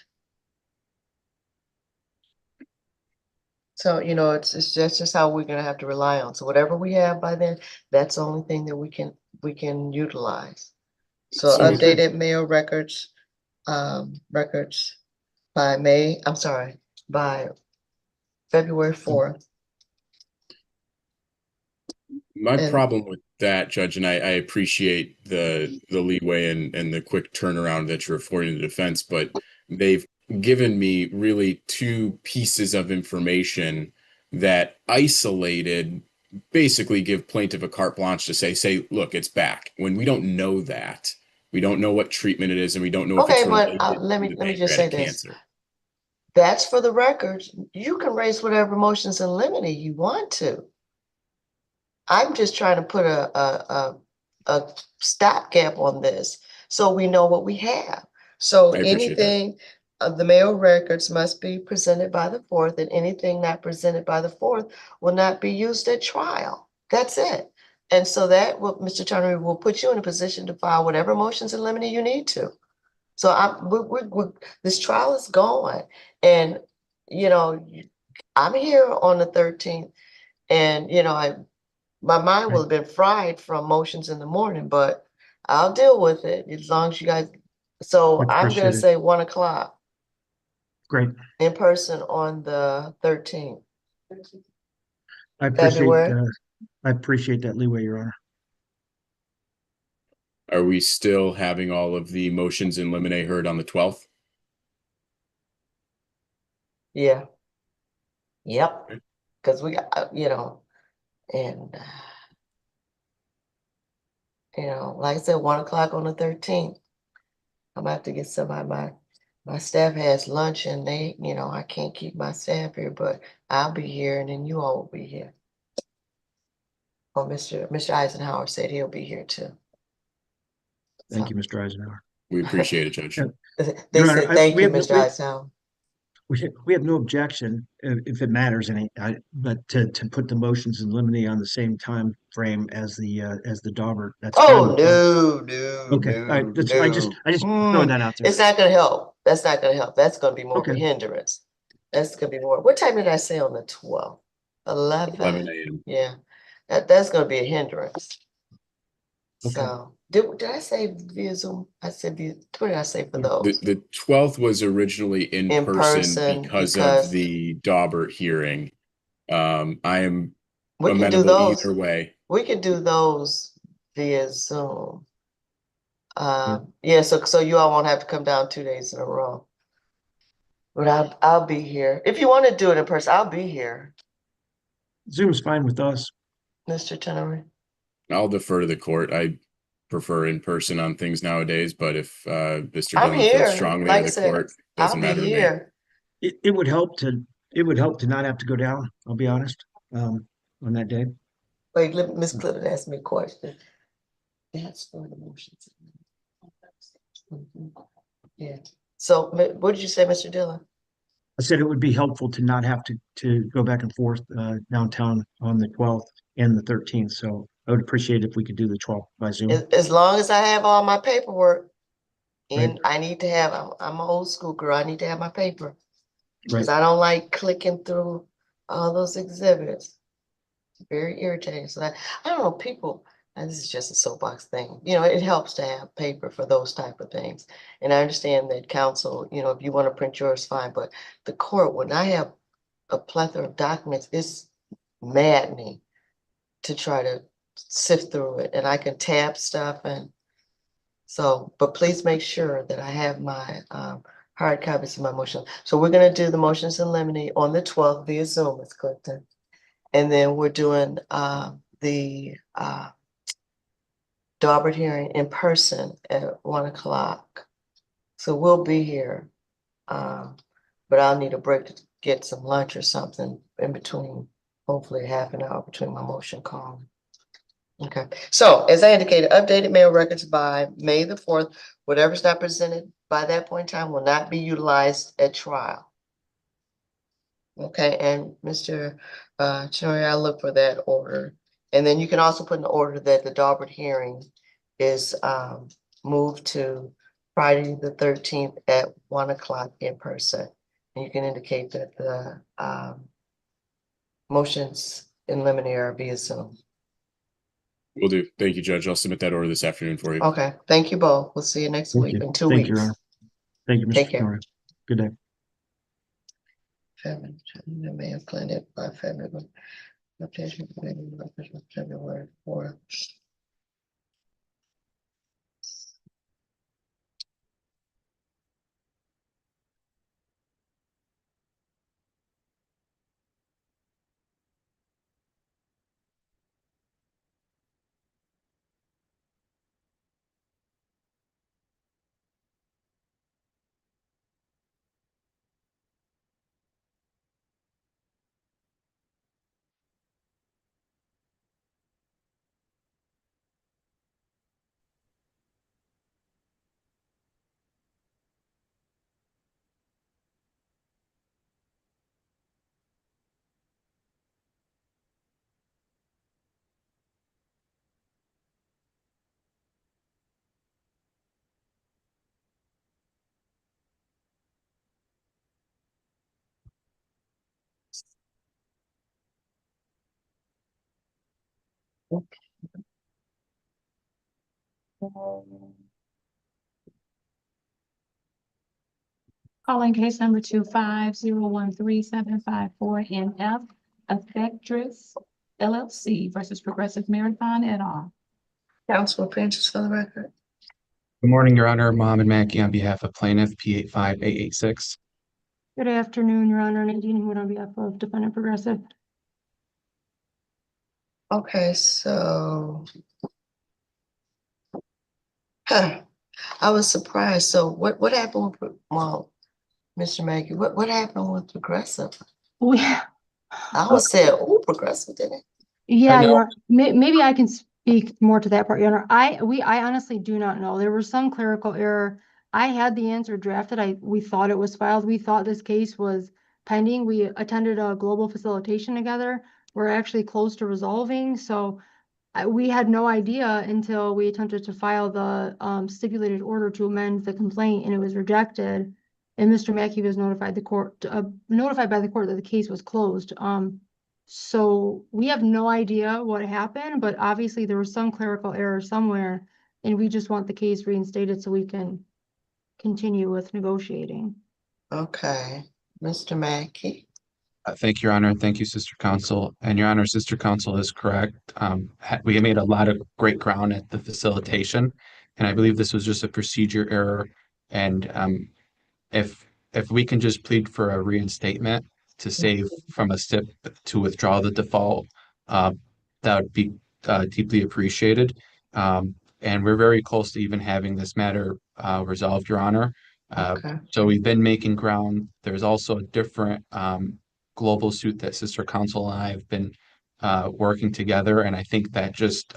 So, it's just how we're gonna have to rely on. So whatever we have by then, that's the only thing that we can utilize. So So- updated Mayo records, records by by February 4th. My And- problem with that, Judge, and I appreciate the leeway and the quick turnaround that you're affording the defense, but they've given me really two pieces of information that isolated basically give plaintiff a carte blanche to say, look, it's back. When we don't know that, we don't know what treatment it is, and we don't know if Okay, it's but related let to me the just say pancreatic this. cancer. That's for the records. You can raise whatever motions in limine you want to. I'm just trying to put a stopgap on this so we know what we have. So I appreciate that. anything of the Mayo records must be presented by the 4th, and anything not presented by the 4th will not be used at trial. That's it. And so that will, Mr. Turner, will put you in a position to file whatever motions in limine you need to. So this trial is going, and I'm here on the 13th, and my mind will have been fried from motions in the morning, but I'll deal with it as long as you guys. So Much I'm gonna appreciated. say 1 o'clock Great. in person on the 13th. I appreciate February. I appreciate that leeway, Your Honor. Are we still having all of the motions in limine heard on the 12th? Yeah. Yep. Because we got, and like I said, 1 o'clock on the 13th. I'm gonna have to get somebody. My staff has lunch, and they, I can't keep my staff here, but I'll be here, and then you all will be here. Oh, Mr. Eisenhower said he'll be here too. Thank you, Mr. Eisenhower. We appreciate it, Judge. They Your said Honor, thank we you, have no- Mr. Eisenhower. We have no objection if it matters any, but to put the motions in limine on the same time frame as the Daubert. That's Oh, fine. no. Okay, all right. I just throwing that out there. It's not gonna help. That's not gonna help. That's gonna be more of a Okay. hindrance. That's gonna be more. What time did I say on the 12th? 11. 11 a.m. Yeah, that's gonna be a hindrance. Okay. So did I say via Zoom? I said what did I say for those? The 12th was originally in person because of the Daubert hearing. I am We can do amenable those. either way. We can do those via Zoom. Yeah, so you all won't have to come down 2 days in a row. But I'll be here. If you want to do it in person, I'll be here, Zoom's fine with us. Mr. Tennery. I'll defer to the court. I prefer in person on things nowadays, but if Mr. I'm Dillon here. feels strongly Like or I the said, court, I'll doesn't be matter to me. here. It would help to not have to go down. I'll be honest. On that day. Wait, let Ms. Clifford ask me a question. That's for the motions. Yeah. So what did you say, Mr. Dillon? I said it would be helpful to not have to go back and forth downtown on the 12th and the 13th. So I would appreciate if we could do the 12th by Zoom. As long as I have all my paperwork, and Right. I need to have, I'm an old school girl, I need to have my paper. Because Right. I don't like clicking through all those exhibits. It's very irritating. So I don't know, people, and this is just a soapbox thing, you know, it helps to have paper for those type of things. And I understand that council, you know, if you want to print yours, fine, but the court, when I have a plethora of documents, it's maddening to try to sift through it, and I can tab stuff and so, but please make sure that I have my hard copies of my motion. So we're gonna do the motions in limine on the 12th via Zoom, Ms. Clifton. And then we're doing the Daubert hearing in person at 1 o'clock. So we'll be here. But I'll need a break to get some lunch or something in between, hopefully half an hour between my motion call. Okay, so as I indicated, updated mail records by May the 4th, whatever's not presented by that point in time will not be utilized at trial. Okay, and Mr. Chori, I'll look for that order. And then you can also put in the order that the Daubert hearing is moved to Friday the 13th at 1 o'clock in person. And you can indicate that the motions in limine are via Zoom. Will do. Thank you, Judge. I'll submit that order this afternoon for you. Okay, thank you both. We'll see you next Thank week you. in 2 Thank you, Your weeks. Honor. Thank you, Mr. Take care. Tenori. Good day. February, Mayo Clinic by February. February 4th. Calling case number 2501375 NF, Effectress LLC versus Progressive Marathon et al. Council appearances for the record. Good morning, Your Honor. Mohammed Mackey on behalf of plaintiff P85886. Good afternoon, Your Honor. Nadine Hood on behalf of Defendant Progressive. Okay, so I was surprised. So what happened with, well, Mr. Mackey, what happened with Progressive? We, I always said, oh, Progressive, didn't it? yeah, know. Your, maybe I can speak more to that part, Your Honor. I honestly do not know. There was some clerical error. I had the answer drafted. We thought it was filed. We thought this case was pending. We attended a global facilitation together. We're actually close to resolving. So we had no idea until we attempted to file the stipulated order to amend the complaint, and it was rejected. And Mr. Mackey was notified notified by the court that the case was closed. So we have no idea what happened, but obviously there was some clerical error somewhere, and we just want the case reinstated so we can continue with negotiating. Okay, Mr. Mackey. Thank you, Your Honor. Thank you, Sister Counsel. And Your Honor, Sister Counsel is correct. We made a lot of great ground at the facilitation, and I believe this was just a procedure error. And if we can just plead for a reinstatement to save from a SIP to withdraw the default, that would be deeply appreciated. And we're very close to even having this matter resolved, Your Honor. Okay. So we've been making ground. There's also a different global suit that Sister Counsel and I have been working together, and I think that just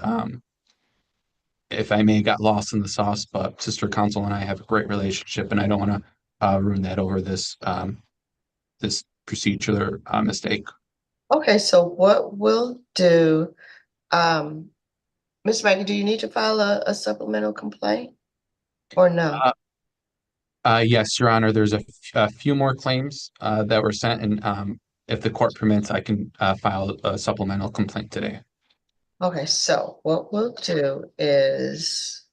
if I may, got lost in the sauce, but Sister Counsel and I have a great relationship, and I don't want to ruin that over this this procedure mistake. Okay, so what we'll do, Mr. Mackey, do you need to file a supplemental complaint or no? Yes, Your Honor, there's a few more claims that were sent, and if the court permits, I can file a supplemental complaint today. Okay, so what we'll do is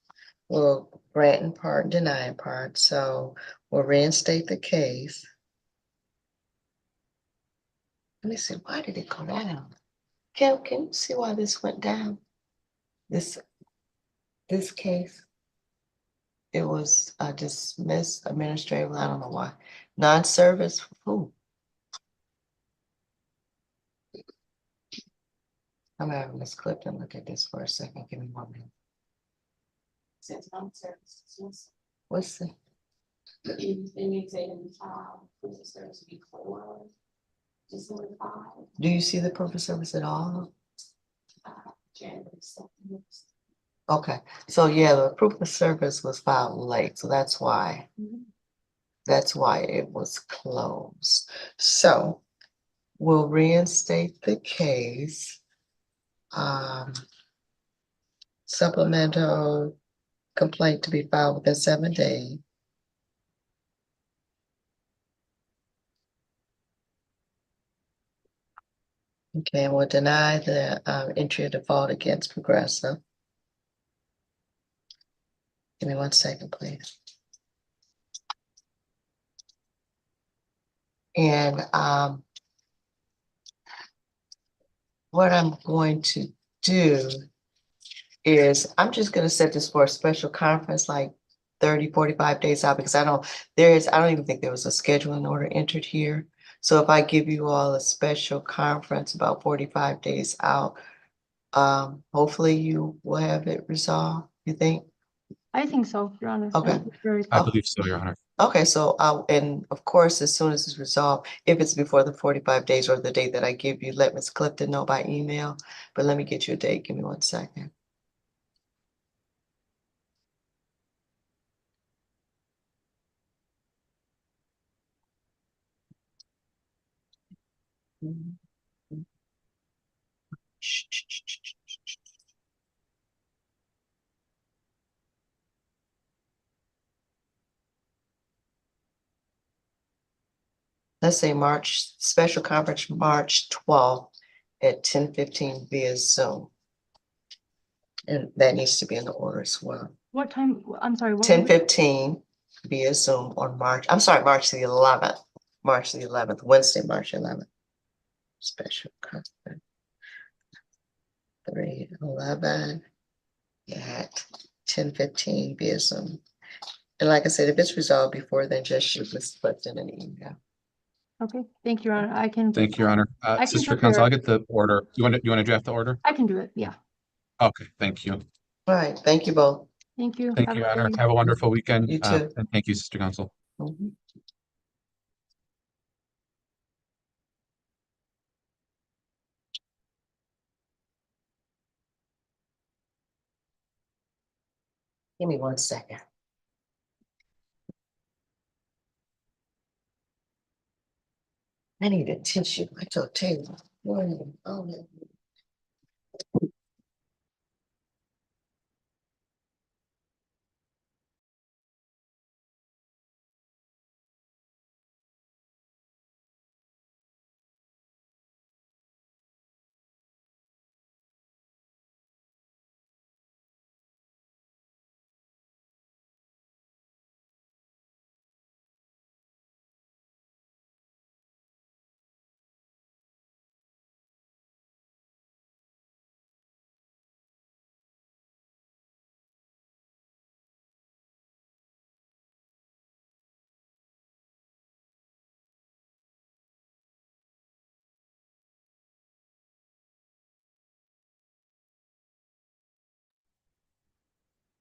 we'll grant in part, deny in part. So we'll reinstate the case. Let me see, why did it go down? Can you see why this went down? This case, it was dismissed administratively. I don't know why. Non-service, ooh. I'm having this clip and look at this for a second. Give me 1 minute. Since non-service dismissed. What's the? Do you see the proof of service at all? Okay, so yeah, the proof of service was filed late, so that's why. That's why it was closed. So we'll reinstate the case. Supplemental complaint to be filed within 7 days. Okay, and we'll deny the entry of default against Progressive. Give me 1 second, please. And what I'm going to do is I'm just going to set this for a special conference like 30, 45 days out because I don't even think there was a scheduling order entered here. So if I give you all a special conference about 45 days out, hopefully you will have it resolved, you think? I think so, Your Honor. Okay. I believe so, Your Honor. Okay, so and of course, as soon as it's resolved, if it's before the 45 days or the date that I give you, let Ms. Clifton know by email. But let me get you a date. Give me 1 second. Let's say special conference, March 12th at 10:15 via Zoom. And that needs to be in the order as well. What time? I'm sorry, what? 10:15 via Zoom on March the 11th. March the 11th, Wednesday, March 11th. Special conference. 3/11 at 10:15 via Zoom. And like I said, if it's resolved before then, just shoot Ms. Clifton an email. Okay, thank you, Your Honor. I can. Thank you, Your Honor. I can Sister prepare Counsel, I'll it. get the order. You want to draft the order? I can do it, yeah. Okay, thank you. All right, thank you both. Thank you. Thank Have you, a Your good Honor. day. Have a wonderful weekend. You too. And thank you, Sister Counsel. Mhm. Give me 1 second. I need a tissue. I told Taylor. Oh,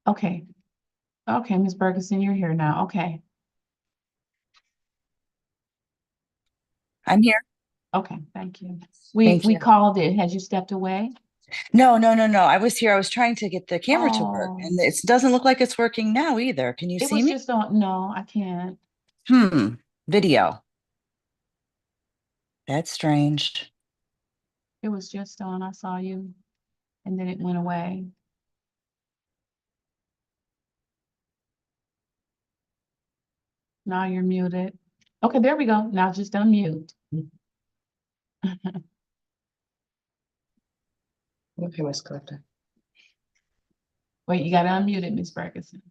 Okay. Okay, Ms. Ferguson, you're here now. Okay. I'm here. Okay, thank you. Thank We you. called it. Had you stepped away? No. I was here. I was trying to get the camera to work, Oh, and it doesn't look like it's working now either. Can you it see was me? just on, no, I can't. Video. That's strange. It was just on. I saw you and then it went away. Now you're muted. Okay, there we go. Now just unmute. Okay, Ms. Clifton. Wait, you got unmuted, Ms. Ferguson.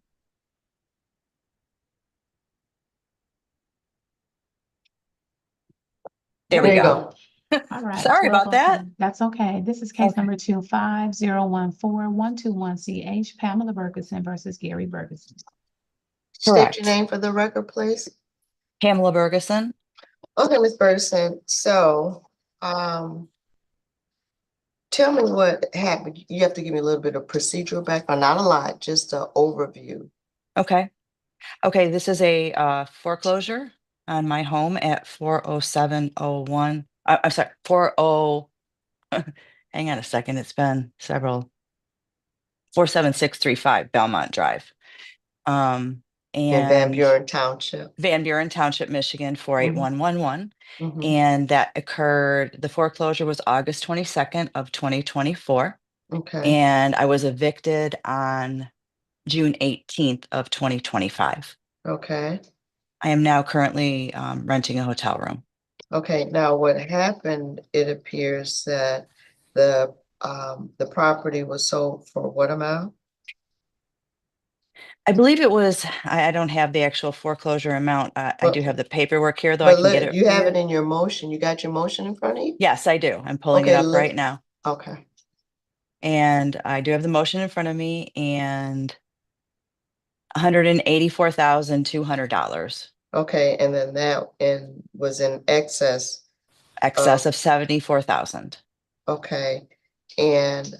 There we There you go. All right. Sorry about that. That's okay. This is case Okay. number 25014-121CH, Pamela Ferguson versus Gary Ferguson. State Correct. your name for the record, please. Pamela Bergeson. Okay, Ms. Ferguson, so, tell me what happened. You have to give me a little bit of procedural background, not a lot, just an overview. Okay. Okay, this is a foreclosure on my home at 40701. I'm sorry, 40. Hang on a second. It's been several. 47635 Belmont Drive. In Van And Buren Township. Van Buren Township, Michigan, 48111. Mhm. And that occurred, the foreclosure was August 22nd of 2024. Okay, And I was evicted on June 18th of 2025. okay, I am now currently renting a hotel room. okay. Now, what happened, it appears that the property was sold for what amount? I believe it was, I don't have the actual foreclosure amount. I do But- have the paperwork here, though I But can get look, it you for have you. it in your motion. You got your motion in front of you? Yes, I do. I'm pulling it Okay, up look. right now. Okay, And I do have the motion in front of me and $184,200, okay, and then that was in excess. excess of 74,000. Okay, and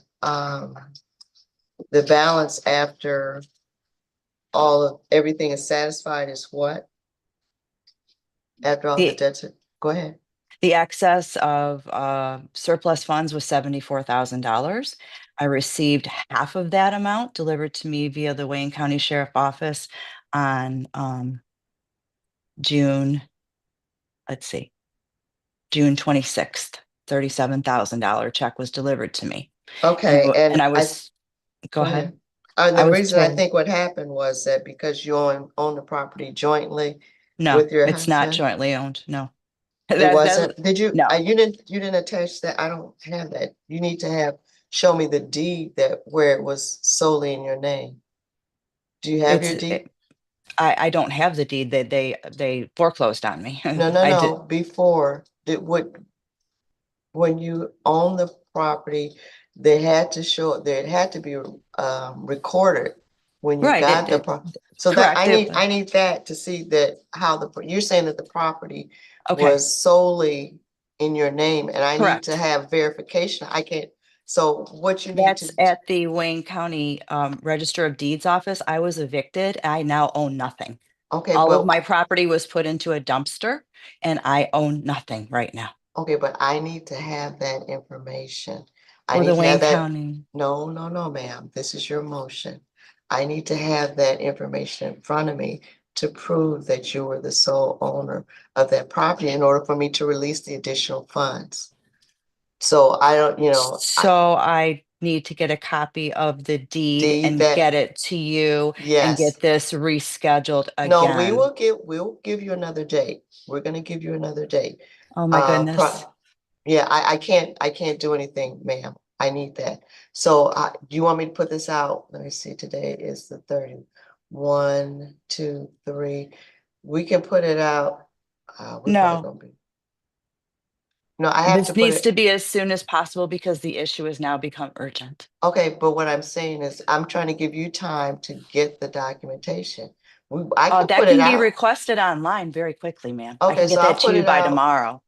the balance after everything is satisfied is what? After all the The, debts, go ahead. the excess of surplus funds was $74,000. I received half of that amount delivered to me via the Wayne County Sheriff Office on June 26th. $37,000 check was delivered to me. Okay, and I was, go ahead. And I the was reason I told, think what happened was that because you own the property jointly no, with your it's not husband. jointly owned. No. It wasn't, did you, No. you didn't attach that, I don't have that. You need to show me the deed where it was solely in your name. Do you have your deed? I don't have the deed that they foreclosed on me. No, before, when you own the property, there had to be recorded when you Right, got the property. So that correct. I need that to see that you're saying that the property Okay. was solely in your name, and I need Correct. to have verification. I can't, so what you need That's to, at the Wayne County Register of Deeds office. I was evicted. I now own nothing. okay, All of but my property was put into a dumpster and I own nothing right now. okay, but I need to have that information. I For need the to have Wayne that. County. No, ma'am. This is your motion. I need to have that information in front of me to prove that you were the sole owner of that property in order for me to release the additional funds. So I don't, So I need to get a copy of the deed and get it to you and yes. get this rescheduled No, again. we'll give you another date. We're gonna give you another date. Oh my goodness. Yeah, I can't do anything, ma'am. I need that. So do you want me to put this out? Let me see, today is the 30th. 1, 2, 3. We can put it out. We're probably No, gonna be. No, I have to this put needs it. to be as soon as possible because the issue has now become urgent. Okay, but what I'm saying is I'm trying to give you time to get the documentation. I can That put it can be out. requested online very quickly, ma'am. I Okay, can get so I'll that to put you it by out. tomorrow.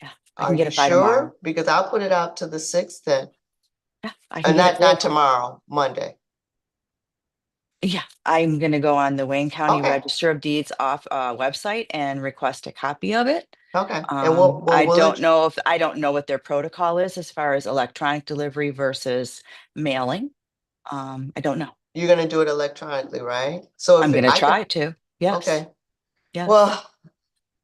Yeah, I Are can get you it by tomorrow. sure? Because I'll put it out to the 6th then. Yeah, I can get it. Not tomorrow, Monday. Yeah, I'm gonna go on the Wayne County Okay. Register of Deeds website and request a copy of it. Okay. And I don't know what their protocol is as far as electronic delivery versus mailing. I don't know. You're gonna do it electronically, right? So I'm if gonna I try could, to. Yes. okay. Yes. Well,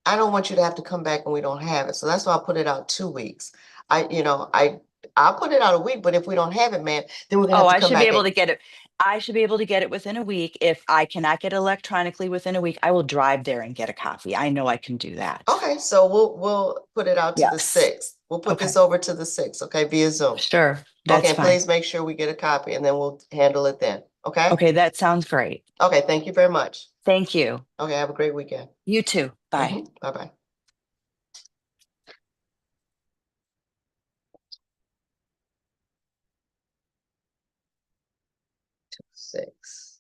I don't want you to have to come back and we don't have it. So that's why I put it out 2 weeks. I'll put it out a week, but if we don't have it, man, then we're gonna have to I come should be back able and. to get it. I should be able to get it within a week. If I cannot get it electronically within a week, I will drive there and get a copy. I know I can do that. Okay, so we'll put it out to the Yes. 6th. We'll put Okay. this over to the 6th, okay, via Zoom. Sure, that's Okay, fine. please make sure we get a copy and then we'll handle it then, okay? Okay, that sounds great. Okay, thank you very much. Thank you. Okay, have a great weekend. You too. Bye. Bye-bye. 6.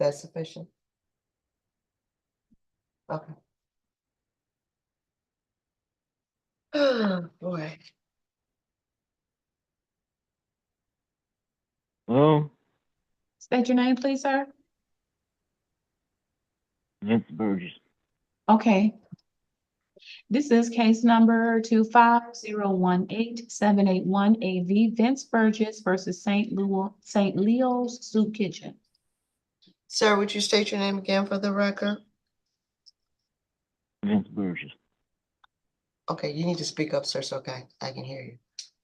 That's sufficient? Okay. Oh, boy. Hello, State your name, please, sir. Vince Burgess. Okay. This is case number 25018-781 AV Vince Burgess versus St. Leo's Soup Kitchen. Sir, would you state your name again for the record? Vince Burgess. Okay, you need to speak up, sir, so I can hear you.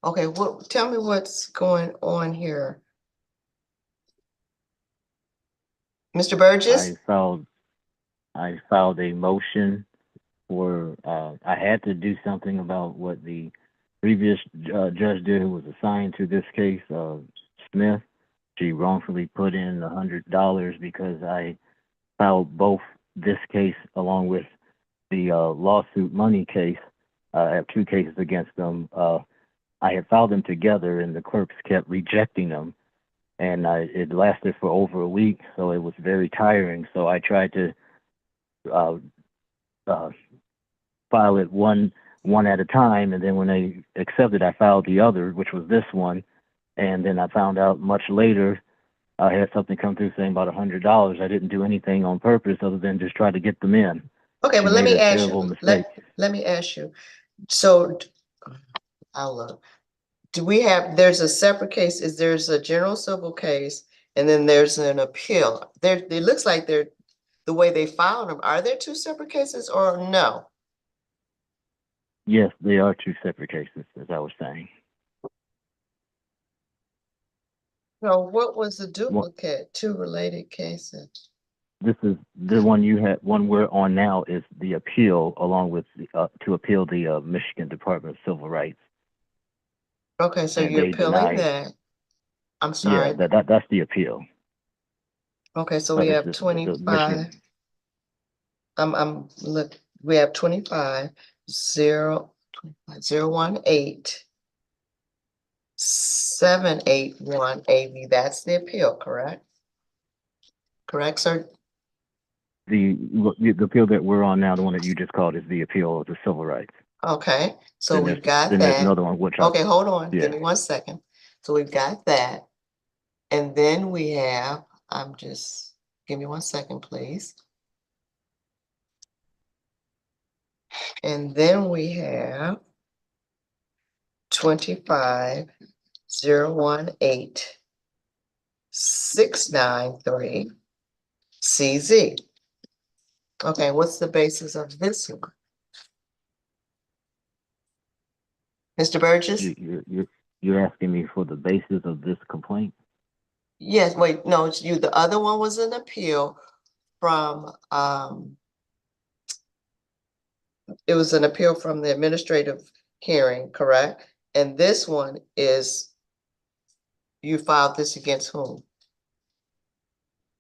Okay, tell me what's going on here. Mr. Burgess? I filed a motion for, I had to do something about what the previous judge did, who was assigned to this case, Smith. She wrongfully put in $100 because I filed both this case along with the lawsuit money case. I have 2 cases against them. I had filed them together and the clerks kept rejecting them. And it lasted for over a week, so it was very tiring. So I tried to file it one at a time, and then when they accepted, I filed the other, which was this one. And then I found out much later I had something come through saying about $100. I didn't do anything on purpose other than just try to get them in. Okay, She but let made me a ask terrible you, mistake. let me ask you. So I'll look. There's a separate case, there's a general civil case, and then there's an appeal. It looks like the way they filed them, are there 2 separate cases or no? Yes, they are 2 separate cases, as I was saying. So what was the duplicate, 2 related cases? This is the one one we're on now is the appeal, along with to appeal the Michigan Department of Civil Rights. Okay, so And you're they appealing denied. that. I'm Yeah, sorry. that's the appeal. Okay, so But we it's have the 25. Michigan. Look, we have 25, 018 781 AV. That's the appeal, correct? Correct, sir? The appeal that we're on now, the one that you just called, is the appeal of the civil rights. Okay, so Then we've got there's that. another one which Okay, hold on. yeah. Give me 1 second. So we've got that. And then we have, give me 1 second, please. And then we have 25-018 693 CZ. Okay, what's the basis of this one? Mr. Burgess? You're asking me for the basis of this complaint? Yes, wait, no, it's you. The other one was an appeal from, it was an appeal from the administrative hearing, correct? And this one is, you filed this against whom?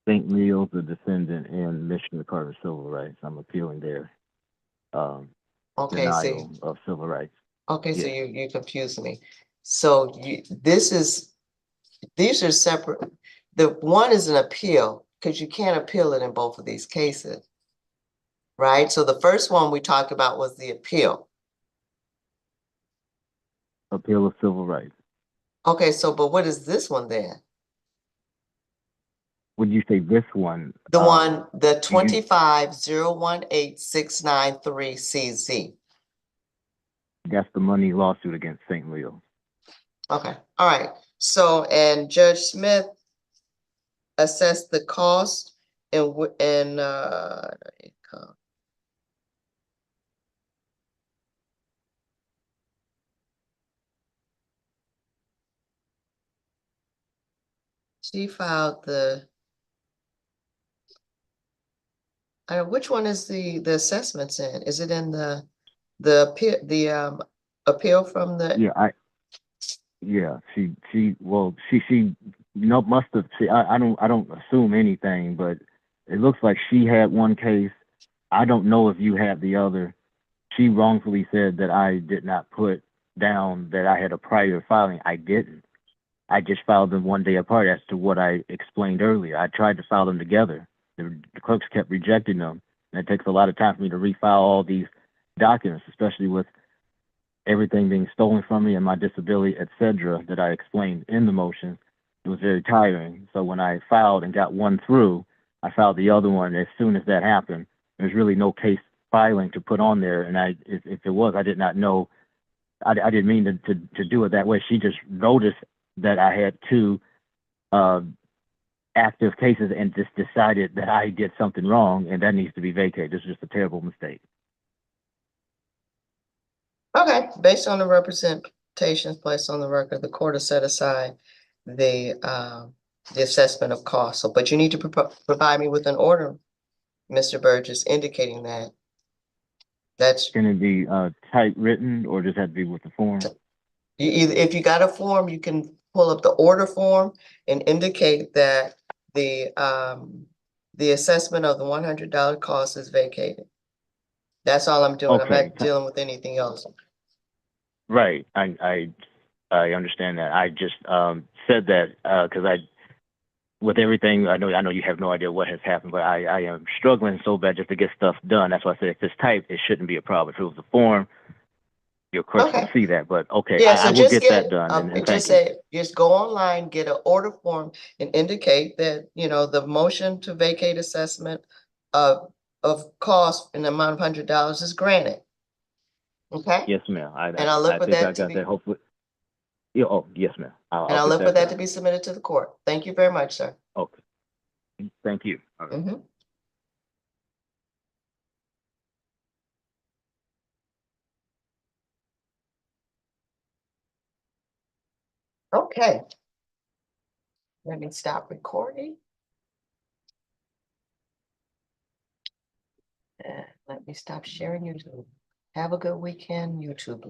St. Leo's a defendant in Michigan Department of Civil Rights. I'm appealing their Okay, so denial of civil rights. okay, so Yeah. you confused me. So these are separate. The one is an appeal because you can't appeal it in both of these cases, right? So the first one we talked about was the appeal. Appeal of civil rights. Okay, so but what is this one then? Would you say this one? The one, the you- 25018693 CZ. That's the money lawsuit against St. Leo. Okay, all right. So, and Judge Smith assessed the cost and she filed the, which one is the assessments in? Is it in the appeal, appeal from the? She must have, I don't assume anything, but it looks like she had one case. I don't know if you had the other. She wrongfully said that I did not put down that I had a prior filing. I didn't. I just filed them one day apart as to what I explained earlier. I tried to file them together. The clerks kept rejecting them. And it takes a lot of time for me to refile all these documents, especially with everything being stolen from me and my disability, etc., that I explained in the motion. It was very tiring. So when I filed and got one through, I filed the other one as soon as that happened. There's really no case filing to put on there, and if it was, I did not know. I didn't mean to do it that way. She just noticed that I had two active cases and just decided that I did something wrong, and that needs to be vacated. This is just a terrible mistake. Okay, based on the representations placed on the record, the court has set aside the assessment of cost. So, but you need to provide me with an order, Mr. Burgess, indicating that. That's Can it be typewritten, or does that have to be with the form? if you got a form, you can pull up the order form and indicate that the assessment of the $100 cost is vacated. That's all I'm doing. I'm not dealing with anything else. Right. I understand that. I just said that because with everything, I know you have no idea what has happened, but I am struggling so bad just to get stuff done. That's why I said if it's typed, it shouldn't be a problem. If it was a form, your clerks will see that. But okay, Yeah, so I will just get that done. And thank just you. say, just go online, get an order form and indicate that, the motion to vacate assessment of cost in the amount of $100 is granted. Okay? Yes, ma'am. And I'll look for think I that to got be, that. Hopefully. Yeah. Oh, yes, ma'am. and I'll get look for that to done. be submitted to the court. Thank you very much, sir. Okay. Thank you. All right. Mhm. Okay. Let me stop recording. And let me stop sharing YouTube. Have a good weekend, YouTube.